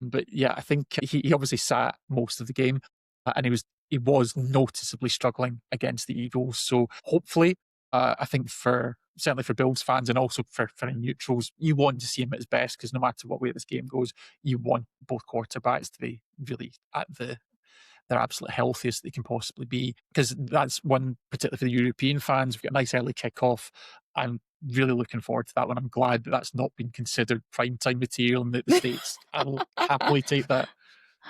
But yeah, I think he obviously sat most of the game, and he was noticeably struggling against the Eagles. So hopefully, I think for certainly for Bills fans and also for any neutrals, you want to see him at his best because no matter what way this game goes, you want both quarterbacks to be really at their absolute healthiest they can possibly be. Because that's one, particularly for the European fans, we've got a nice early kickoff, and really looking forward to that one. I'm glad that that's not been considered primetime material in the States. I'll happily take that.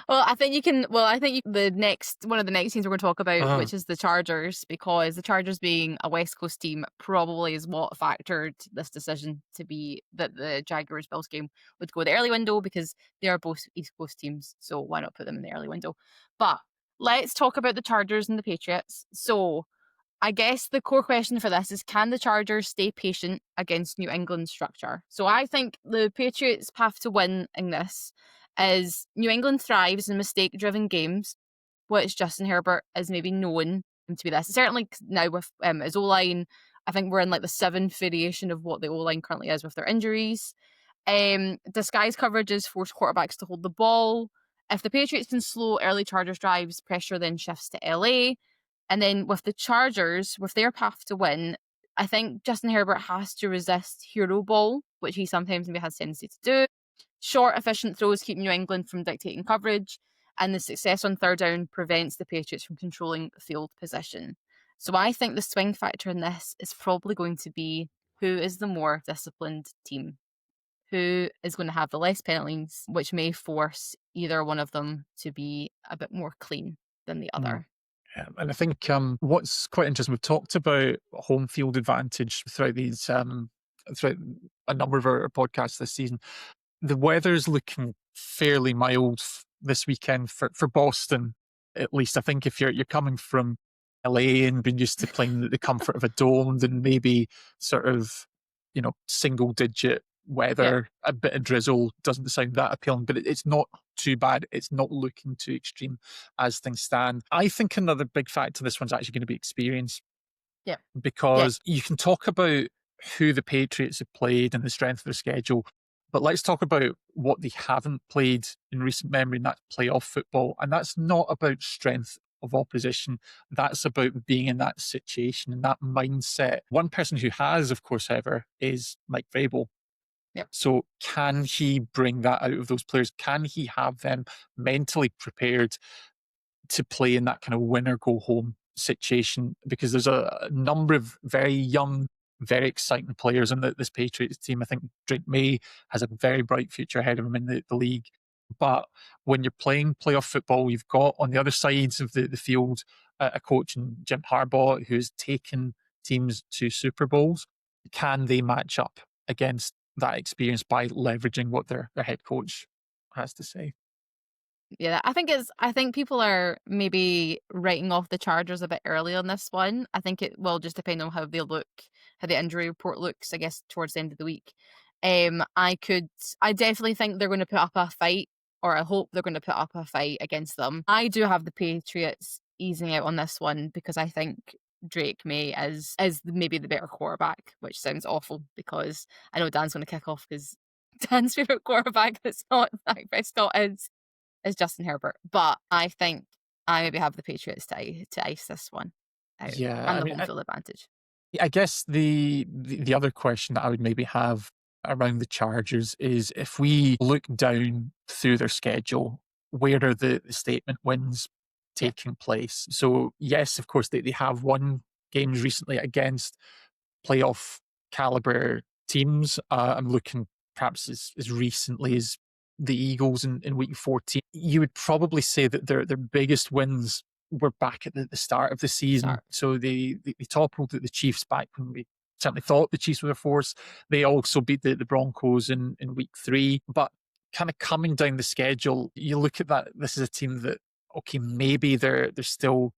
Well, I think you can. Well, I think the next one of the next teams we're going to talk about, Uh, which is the Chargers, because the Chargers being a West Coast team probably is what factored this decision to be that the Jaguars Bills game would go the early window, because they are both East Coast teams. So why not put them in the early window? But let's talk about the Chargers and the Patriots. So I guess the core question for this is, can the Chargers stay patient against New England's structure? So I think the Patriots' path to win in this is New England thrives in mistake-driven games, which Justin Herbert is maybe known to be this. Certainly now with his O-line, I think we're in like the seventh variation of what the O-line currently is with their injuries. Disguise coverages force quarterbacks to hold the ball. If the Patriots can slow early Chargers drives, pressure then shifts to LA. And then with the Chargers, with their path to win, I think Justin Herbert has to resist hero ball, which he sometimes maybe has tendency to do. Short, efficient throws keep New England from dictating coverage, and the success on third down prevents the Patriots from controlling field position. So I think the swing factor in this is probably going to be who is the more disciplined team, who is going to have the less penalties, which may force either one of them to be a bit more clean than the other. Yeah, and I think what's quite interesting, we've talked about home field advantage throughout throughout a number of our podcasts this season. The weather's looking fairly mild this weekend for Boston, at least. I think if you're coming from LA and been used to playing the comfort of a dome, then maybe sort of, single digit weather, a bit of drizzle doesn't sound that appealing, but it's not too bad. It's not looking too extreme as things stand. I think another big factor this one's actually going to be experience. Yeah. Because you can talk about who the Patriots have played and the strength of their schedule, but let's talk about what they haven't played in recent memory, and that's playoff football. And that's not about strength of opposition. That's about being in that situation and that mindset. One person who has, of course, however, is Mike Vrabel. Yep. So can he bring that out of those players? Can he have them mentally prepared to play in that kind of win or go home situation? Because there's a number of very young, very exciting players in this Patriots team. I think Drake May has a very bright future ahead of him in the league. But when you're playing playoff football, you've got on the other sides of the field a coach in Jim Harbaugh who's taken teams to Super Bowls. Can they match up against that experience by leveraging what their head coach has to say? Yeah, I think people are maybe writing off the Chargers a bit early on this one. I think it will just depend on how they look, how the injury report looks, I guess, towards the end of the week. I definitely think they're going to put up a fight, or I hope they're going to put up a fight against them. I do have the Patriots easing out on this one because I think Drake May is maybe the better quarterback, which sounds awful because I know Dan's going to kick off because Dan's favorite quarterback that's not Dak Prescott is Justin Herbert. But I think I maybe have the Patriots to ice this one out. Yeah, And the home field advantage. I guess the other question that I would maybe have around the Chargers is, if we look down through their schedule, where are the statement wins taking place? So yes, of course, they have won games recently against playoff caliber teams. I'm looking perhaps as recently as the Eagles in week 14. You would probably say that their biggest wins were back at the start of the season. So they toppled the Chiefs back when we certainly thought the Chiefs were a force. They also beat the Broncos in week 3. But kind of coming down the schedule, you look at that, this is a team that, okay, maybe they're still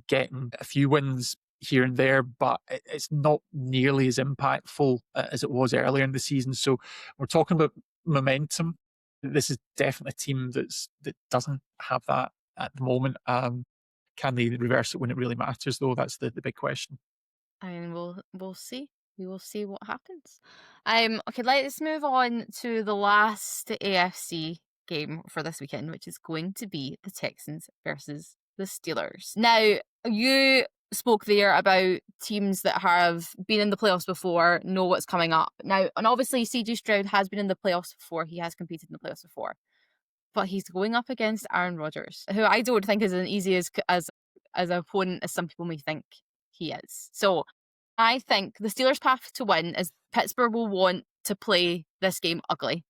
getting a few wins here and there, but it's not nearly as impactful as it was earlier in the season. So we're talking about momentum. This is definitely a team that doesn't have that at the moment. Can they reverse it when it really matters, though? That's the big question. And we'll see. We will see what happens. Okay, let's move on to the last AFC game for this weekend, which is going to be the Texans versus the Steelers. Now, you spoke there about teams that have been in the playoffs before, know what's coming up. Now, and obviously CJ Stroud has been in the playoffs before. He has competed in the playoffs before. But he's going up against Aaron Rodgers, who I don't think is as easy as an opponent as some people may think he is. So I think the Steelers' path to win is Pittsburgh will want to play this game ugly.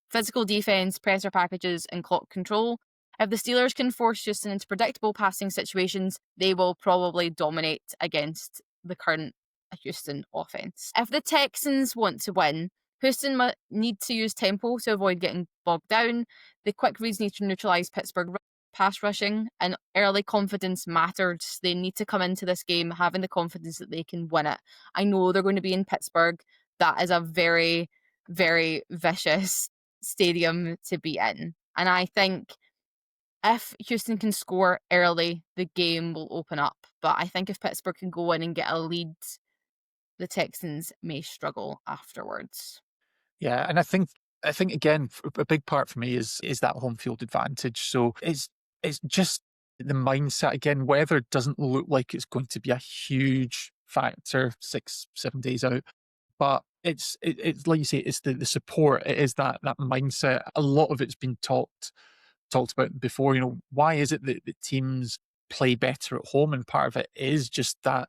Physical defense, presser packages, and clock control. If the Steelers can force Houston into predictable passing situations, they will probably dominate against the current Houston offense. If the Texans want to win, Houston need to use tempo to avoid getting bogged down. The quick reads need to neutralize Pittsburgh pass rushing, and early confidence matters. They need to come into this game having the confidence that they can win it. I know they're going to be in Pittsburgh. That is a very, very vicious stadium to be in. And I think if Houston can score early, the game will open up. But I think if Pittsburgh can go in and get a lead, the Texans may struggle afterwards. Yeah, and I think again a big part for me is that home field advantage. So it's just the mindset again. Weather doesn't look like it's going to be a huge factor 6-7 days out, but it's like you say, it's the support. It is that mindset. A lot of it's been talked about before. You know, why is it that the teams play better at home? And part of it is just that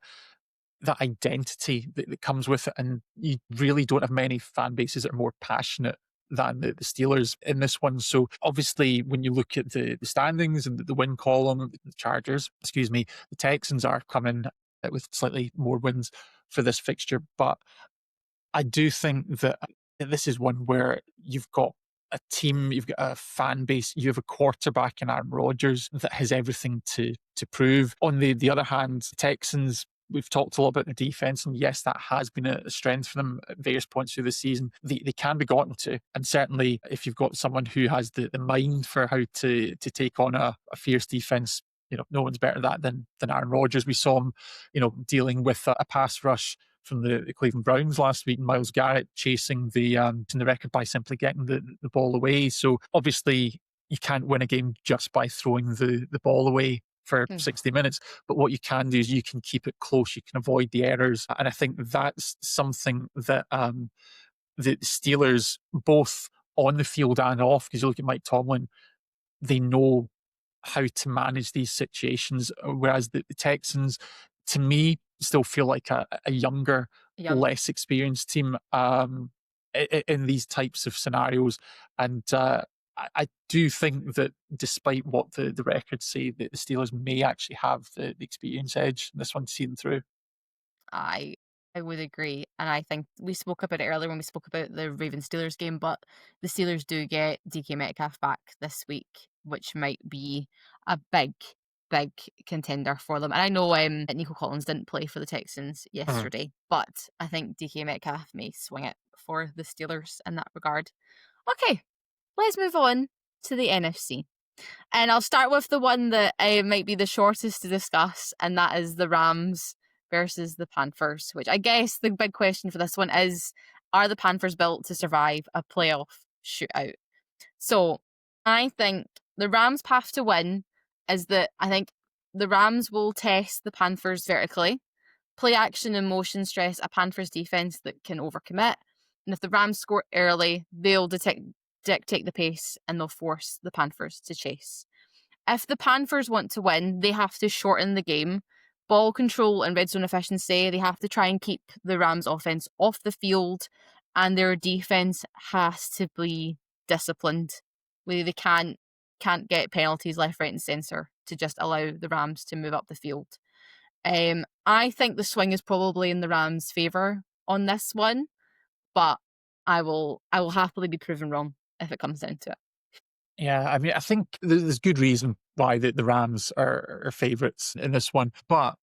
identity that comes with it. And you really don't have many fan bases that are more passionate than the Steelers in this one. So obviously, when you look at the standings and the win column, the Chargers, the Texans are coming with slightly more wins for this fixture. But I do think that this is one where you've got a team, you've got a fan base, you have a quarterback in Aaron Rodgers that has everything to prove. On the other hand, Texans, we've talked a lot about the defense, and yes, that has been a strength for them at various points through the season. They can be gotten to, and certainly if you've got someone who has the mind for how to take on a fierce defense, you know, no one's better at that than Aaron Rodgers. We saw him, you know, dealing with a pass rush from the Cleveland Browns last week, and Myles Garrett chasing the record by simply getting the ball away. So obviously you can't win a game just by throwing the ball away for 60 minutes. But what you can do is you can keep it close, you can avoid the errors. And I think that's something that the Steelers, both on the field and off, because you look at Mike Tomlin, they know how to manage these situations, whereas the Texans, to me, still feel like a younger, less experienced team in these types of scenarios. And I do think that despite what the records say, that the Steelers may actually have the experience edge in this one to see them through. I would agree. And I think we spoke about it earlier when we spoke about the Ravens-Steelers game, but the Steelers do get DK Metcalf back this week, which might be a big contender for them. And I know Nico Collins didn't play for the Texans yesterday, but I think DK Metcalf may swing it for the Steelers in that regard. Okay, let's move on to the NFC. And I'll start with the one that might be the shortest to discuss, and that is the Rams versus the Panthers, which I guess the big question for this one is, are the Panthers built to survive a playoff shootout? So I think the Rams' path to win is that I think the Rams will test the Panthers vertically, play action and motion stress a Panthers defense that can overcommit. And if the Rams score early, they'll dictate the pace and they'll force the Panthers to chase. If the Panthers want to win, they have to shorten the game. Ball control and red zone efficiency, they have to try and keep the Rams offense off the field, and their defense has to be disciplined. They can't get penalties left, right, and centre to just allow the Rams to move up the field. I think the swing is probably in the Rams' favour on this one, but I will happily be proven wrong if it comes down to it. Yeah, I mean, I think there's good reason why the Rams are favourites in this one, but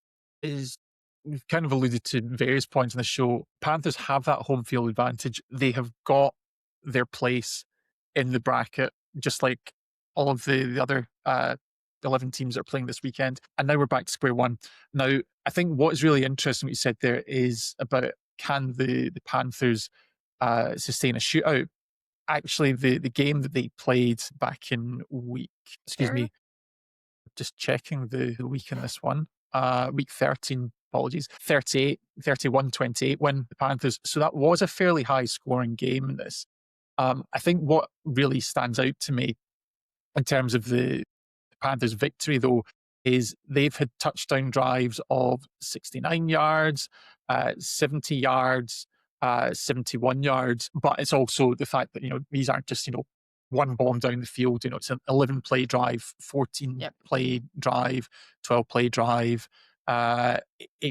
we've kind of alluded to various points in the show, Panthers have that home field advantage. They have got their place in the bracket, just like all of the other 11 teams that are playing this weekend. And now we're back to square one. Now, I think what is really interesting, what you said there, is about can the Panthers sustain a shootout. Actually, the game that they played back in just checking the week in this one, week 13, apologies, 31-28 win the Panthers. So that was a fairly high scoring game in this. I think what really stands out to me in terms of the Panthers' victory, though, is they've had touchdown drives of 69 yards, 70 yards, 71 yards. But it's also the fact that, these aren't just, one bomb down the field. It's an 11 play drive, 14 Yep. play drive, 12 play drive, 8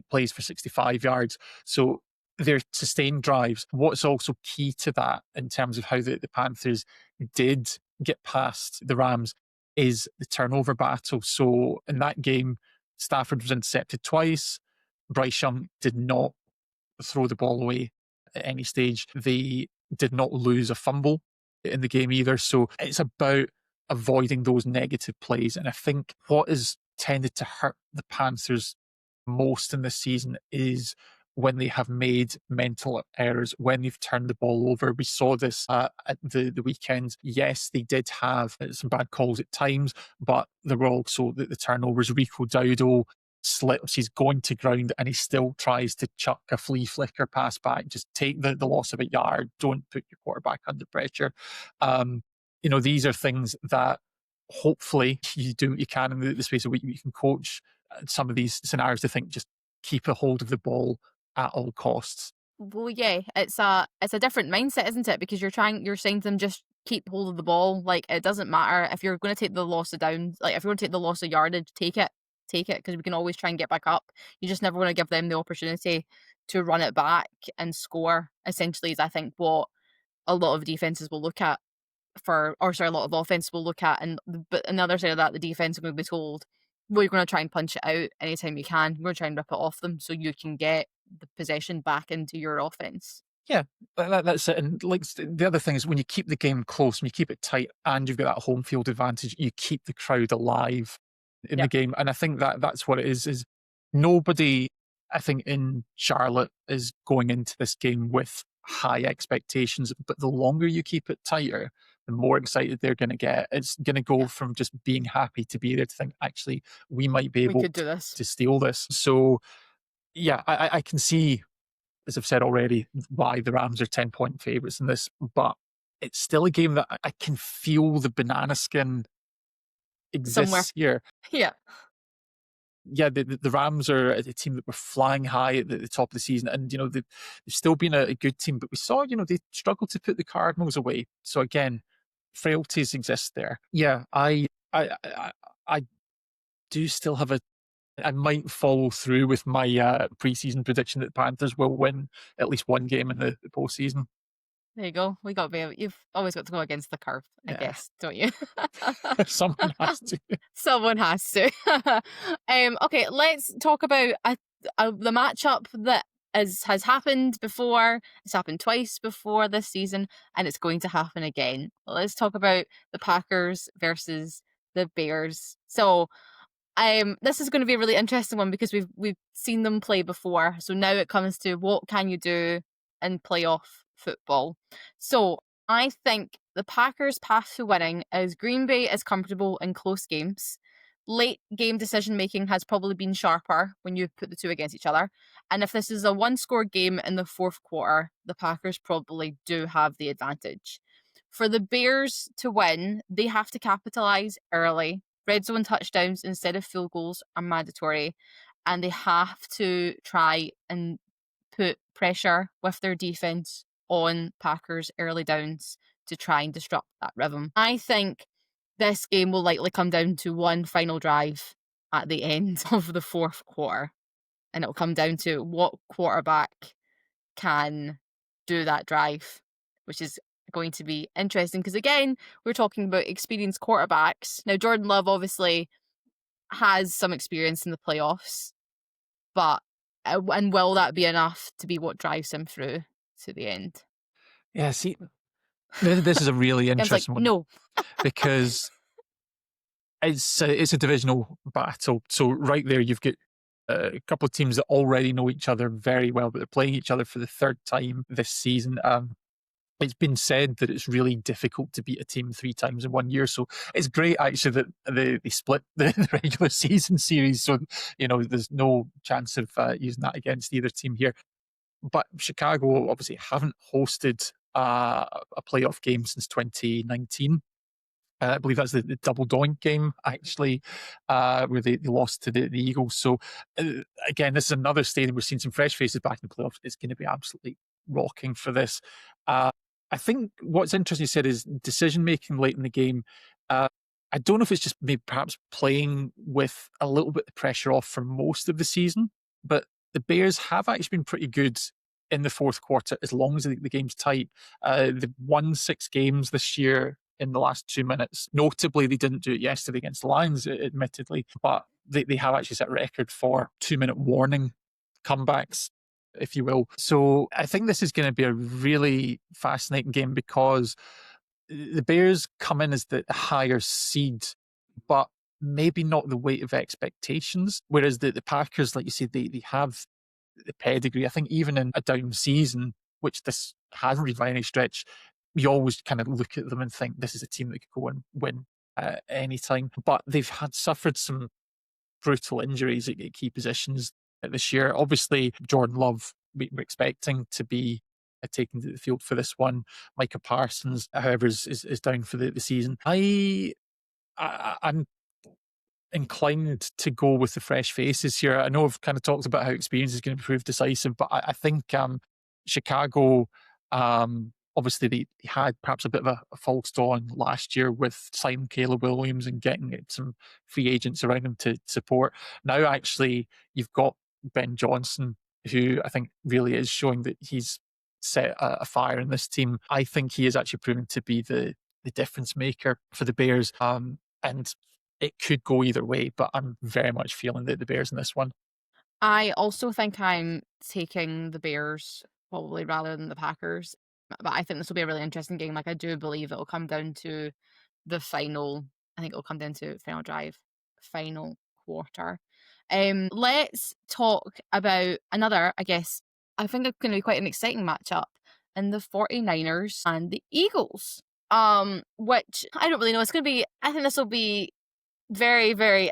plays for 65 yards. So they're sustained drives. What's also key to that in terms of how the Panthers did get past the Rams is the turnover battle. So in that game, Stafford was intercepted twice. Bryce Young did not throw the ball away at any stage. They did not lose a fumble in the game either. So it's about avoiding those negative plays. And I think what has tended to hurt the Panthers most in this season is when they have made mental errors, when they've turned the ball over. We saw this at the weekend. Yes, they did have some bad calls at times, but there were also the turnovers. Rico Dowdle slips, he's going to ground, and he still tries to chuck a flea flicker pass back. Just take the loss of a yard. Don't put your quarterback under pressure. These are things that hopefully you do what you can in the space of a week. You can coach some of these scenarios to think, just keep a hold of the ball at all costs. Well, yeah, it's a different mindset, isn't it? Because you're saying to them, just keep hold of the ball. Like, it doesn't matter if you're going to take the loss of downs. Like, if you're going to take the loss of yardage, take it, because we can always try and get back up. You just never want to give them the opportunity to run it back and score. Essentially, is I think what a lot of defenses will look at a lot of offense will look at, but on the other side of that, the defense are going to be told, well, you're going to try and punch it out anytime you can. You're going to try and rip it off them so you can get the possession back into your offense. Yeah, that's it. And like the other thing is, when you keep the game close, when you keep it tight, and you've got that home field advantage, you keep the crowd alive in the game. And I think that's what it is nobody, I think, in Charlotte is going into this game with high expectations, but the longer you keep it tighter, the more excited they're going to get. It's going to go from just being happy to be there to think, actually, we might be able could do this. to steal this. So, yeah, I can see, as I've said already, why the Rams are 10-point favourites in this, but it's still a game that I can feel the banana skin exists somewhere here. Yeah. Yeah, the Rams are a team that were flying high at the top of the season, and they've still been a good team, but we saw they struggled to put the Cardinals away. So again, frailties exist there. Yeah, I do still have I might follow through with my preseason prediction that the Panthers will win at least one game in the postseason. There you go. You've always got to go against the curve, I guess, don't you? Someone has to. Someone has to. Okay, let's talk about the matchup that has happened before. It's happened twice before this season, and it's going to happen again. Let's talk about the Packers versus the Bears. So, this is going to be a really interesting one because we've seen them play before. So now it comes to, what can you do in playoff football? So I think the Packers' path to winning is Green Bay is comfortable in close games. Late game decision making has probably been sharper when you put the two against each other. And if this is a one-score game in the fourth quarter, the Packers probably do have the advantage. For the Bears to win, they have to capitalize early. Red zone touchdowns instead of field goals are mandatory, and they have to try and put pressure with their defense on Packers early downs to try and disrupt that rhythm. I think this game will likely come down to one final drive at the end of the fourth quarter, and it'll come down to what quarterback can do that drive, which is going to be interesting because, again, we're talking about experienced quarterbacks. Now, Jordan Love obviously has some experience in the playoffs, but and will that be enough to be what drives him through to the end? Yeah, see, this is a really interesting one. No, because it's a divisional battle. So right there, you've got a couple of teams that already know each other very well, but they're playing each other for the third time this season. It's been said that it's really difficult to beat a team 3 times in 1 year. So it's great, actually, that they split the regular season series. So, there's no chance of using that against either team here. But Chicago obviously haven't hosted a playoff game since 2019. I believe that's the double doink game, actually, where they lost to the Eagles. So, again, this is another stadium. We're seeing some fresh faces back in the playoffs. It's going to be absolutely rocking for this. I think what's interesting, you said, is decision making late in the game. Uh, I don't know if it's just maybe perhaps playing with a little bit of pressure off for most of the season, but the Bears have actually been pretty good in the fourth quarter as long as the game's tight. They've won 6 games this year in the last 2 minutes. Notably, they didn't do it yesterday against the Lions, admittedly, but they have actually set a record for 2-minute warning comebacks, if you will. So I think this is going to be a really fascinating game because the Bears come in as the higher seed, but maybe not the weight of expectations. Whereas the Packers, like you said, they have the pedigree. I think even in a down season, which this hasn't been by any stretch, you always kind of look at them and think this is a team that could go and win any time. But they've suffered some brutal injuries at key positions this year. Obviously, Jordan Love, we're expecting to be taken to the field for this one. Micah Parsons, however, is down for the season. I'm inclined to go with the fresh faces here. I know I've kind of talked about how experience is going to prove decisive, but I think Chicago, obviously they had perhaps a bit of a false dawn last year with signing Caleb Williams and getting some free agents around him to support. Now, actually, you've got Ben Johnson, who I think really is showing that he's set a fire in this team. I think he is actually proving to be the difference maker for the Bears. And it could go either way, but I'm very much feeling the Bears in this one. I also think I'm taking the Bears probably rather than the Packers. But I think this will be a really interesting game. Like, I do believe it'll come down to the final. I think it'll come down to final drive, final quarter. Let's talk about another, I guess, I think it's going to be quite an exciting matchup in the 49ers and the Eagles. Which I don't really know. It's going to be, I think this will be very, very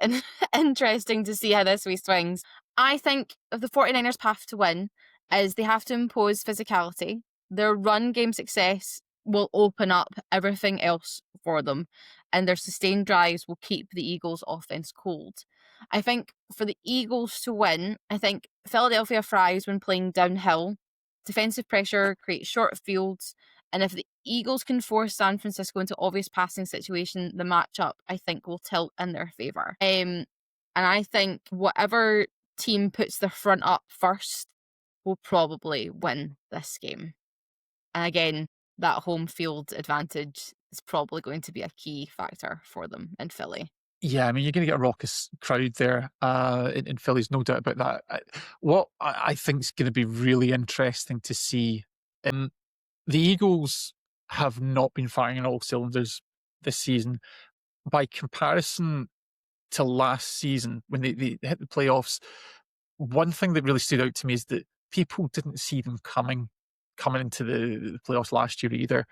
interesting to see how this week swings. I think of the 49ers' path to win is they have to impose physicality. Their run game success will open up everything else for them, and their sustained drives will keep the Eagles' offense cold. I think for the Eagles to win, I think Philadelphia thrives when playing downhill. Defensive pressure creates short fields, and if the Eagles can force San Francisco into obvious passing situation, the matchup, I think, will tilt in their favour. And I think whatever team puts their front up first will probably win this game. And again, that home field advantage is probably going to be a key factor for them in Philly. Yeah, I mean, you're going to get a raucous crowd there in Philly's no doubt about that. What I think is going to be really interesting to see, the Eagles have not been firing on all cylinders this season. By comparison to last season, when they hit the playoffs, one thing that really stood out to me is that people didn't see them coming into the playoffs last year either.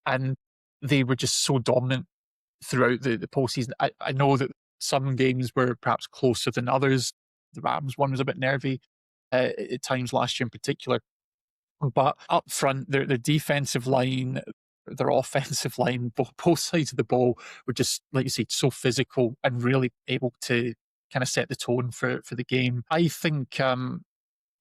And they were just so dominant throughout the postseason. I know that some games were perhaps closer than others. The Rams one was a bit nervy at times last year in particular. But up front, their defensive line, their offensive line, both sides of the ball were just, like you said, so physical and really able to kind of set the tone for the game. I think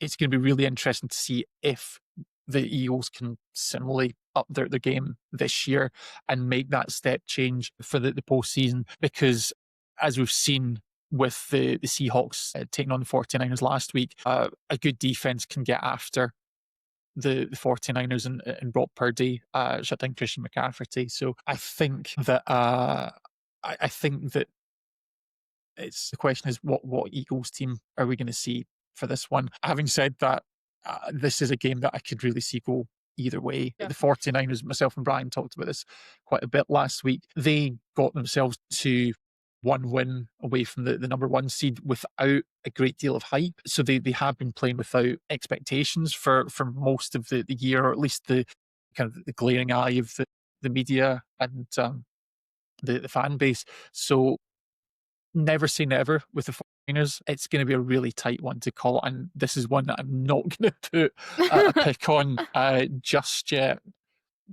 it's going to be really interesting to see if the Eagles can similarly up their game this year and make that step change for the postseason. Because as we've seen with the Seahawks taking on the 49ers last week, a good defense can get after the 49ers and Brock Purdy, shut down Christian McCaffrey. So I think that I think that it's the question is what Eagles team are we going to see for this one? Having said that, this is a game that I could really see go either way. Yeah. The 49ers, myself and Brian talked about this quite a bit last week. They got themselves to one win away from the number one seed without a great deal of hype. So they have been playing without expectations for most of the year, or at least the kind of the glaring eye of the media and the fan base. So never say never with the 49ers. It's going to be a really tight one to call, and this is one that I'm not going to put a pick on just yet.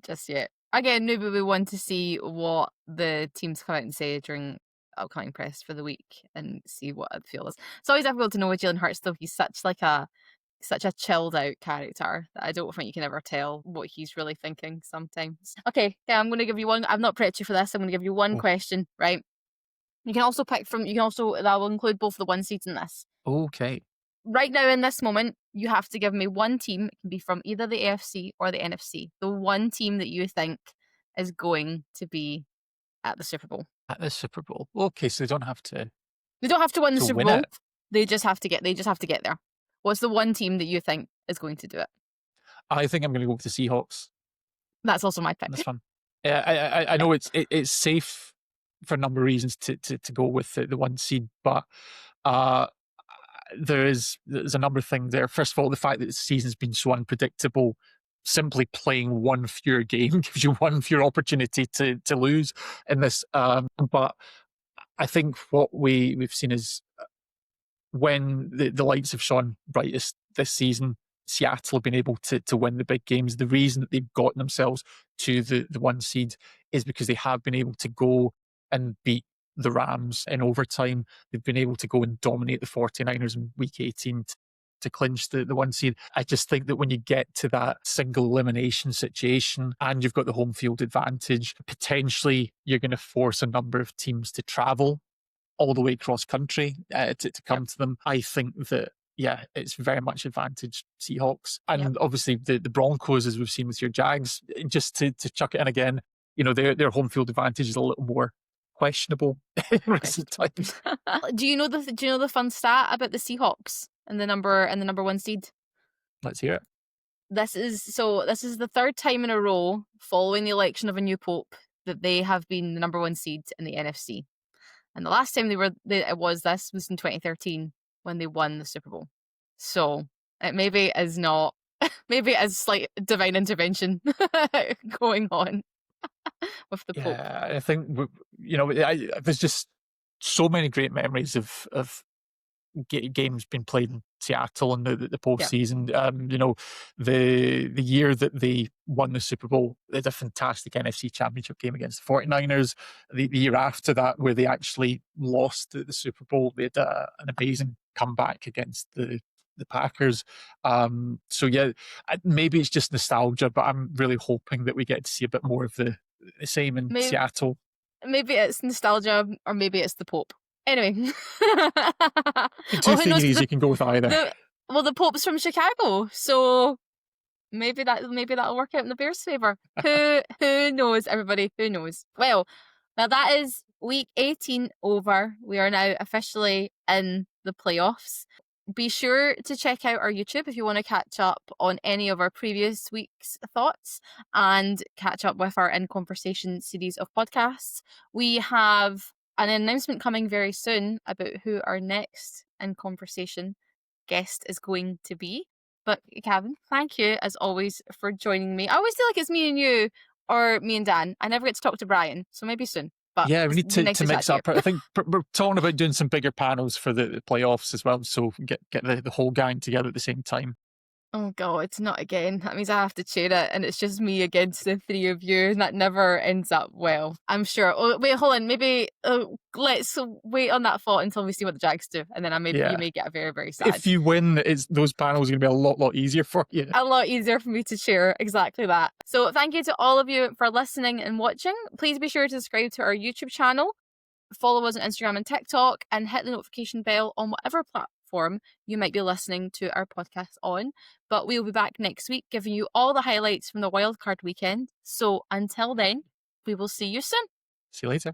Just yet. Again, maybe we want to see what the teams come out and say during upcoming press for the week and see what it feels. It's always difficult to know with Jalen Hurts, though. He's such a chilled out character that I don't think you can ever tell what he's really thinking sometimes. Okay, I'm going to give you one. I've not prepped you for this. I'm going to give you one question, right? You can also pick from, that will include both the one seeds in this. Okay. Right now, in this moment, you have to give me one team. It can be from either the AFC or the NFC. The one team that you think is going to be at the Super Bowl. At the Super Bowl. Okay, so they don't have to. They don't have to win the Super win Bowl. it. They just have to get there. What's the one team that you think is going to do it? I think I'm going to go with the Seahawks. That's also my pick. That's fun. Yeah, I know it's safe for a number of reasons to go with the one seed, but there's a number of things there. First of all, the fact that the season's been so unpredictable, simply playing one fewer game gives you one fewer opportunity to lose in this. But I think what we've seen is when the lights have shone brightest this season, Seattle have been able to win the big games. The reason that they've gotten themselves to the one seed is because they have been able to go and beat the Rams in overtime. They've been able to go and dominate the 49ers in week 18 to clinch the one seed. I just think that when you get to that single elimination situation and you've got the home field advantage, potentially you're going to force a number of teams to travel all the way across country to come to them. I think that, yeah, it's very much advantage Seahawks. And obviously the Broncos, as we've seen with your Jags, just to chuck it in again, their home field advantage is a little more questionable in recent times. Do you know the fun stat about the Seahawks and the number one seed? Let's hear it. This is the third time in a row following the election of a new pope that they have been the number one seed in the NFC. And the last time it was in 2013 when they won the Super Bowl. So it maybe is not, maybe it is slight divine intervention going on with the Pope. Yeah, I think, there's just so many great memories of games being played in Seattle in the postseason. The year that they won the Super Bowl, they had a fantastic NFC Championship game against the 49ers. The year after that, where they actually lost the Super Bowl, they had an amazing comeback against the Packers. So yeah, maybe it's just nostalgia, but I'm really hoping that we get to see a bit more of the same in Seattle. Maybe it's nostalgia, or maybe it's the Pope. Anyway. Two theories, you can go with either. The Pope's from Chicago, so maybe that'll work out in the Bears' favour. Who knows, everybody? Who knows? Well, now that is week 18 over. We are now officially in the playoffs. Be sure to check out our YouTube if you want to catch up on any of our previous week's thoughts and catch up with our In Conversation series of podcasts. We have an announcement coming very soon about who our next In Conversation guest is going to be. But Gavin, thank you as always for joining me. I always feel like it's me and you or me and Dan. I never get to talk to Brian, so maybe soon. But yeah, we need to mix up. I think we're talking about doing some bigger panels for the playoffs as well, so get the whole gang together at the same time. Oh God, not again. That means I have to chair it and it's just me against the three of you, and that never ends up well, I'm sure. Oh, wait, hold on. Maybe let's wait on that thought until we see what the Jags do, and then you may get very, very sad. If you win, those panels are going to be a lot easier for you. A lot easier for me to chair, exactly that. So thank you to all of you for listening and watching. Please be sure to subscribe to our YouTube channel, follow us on Instagram and TikTok, and hit the notification bell on whatever platform you might be listening to our podcast on. But we'll be back next week giving you all the highlights from the wildcard weekend. So until then, we will see you soon. See you later.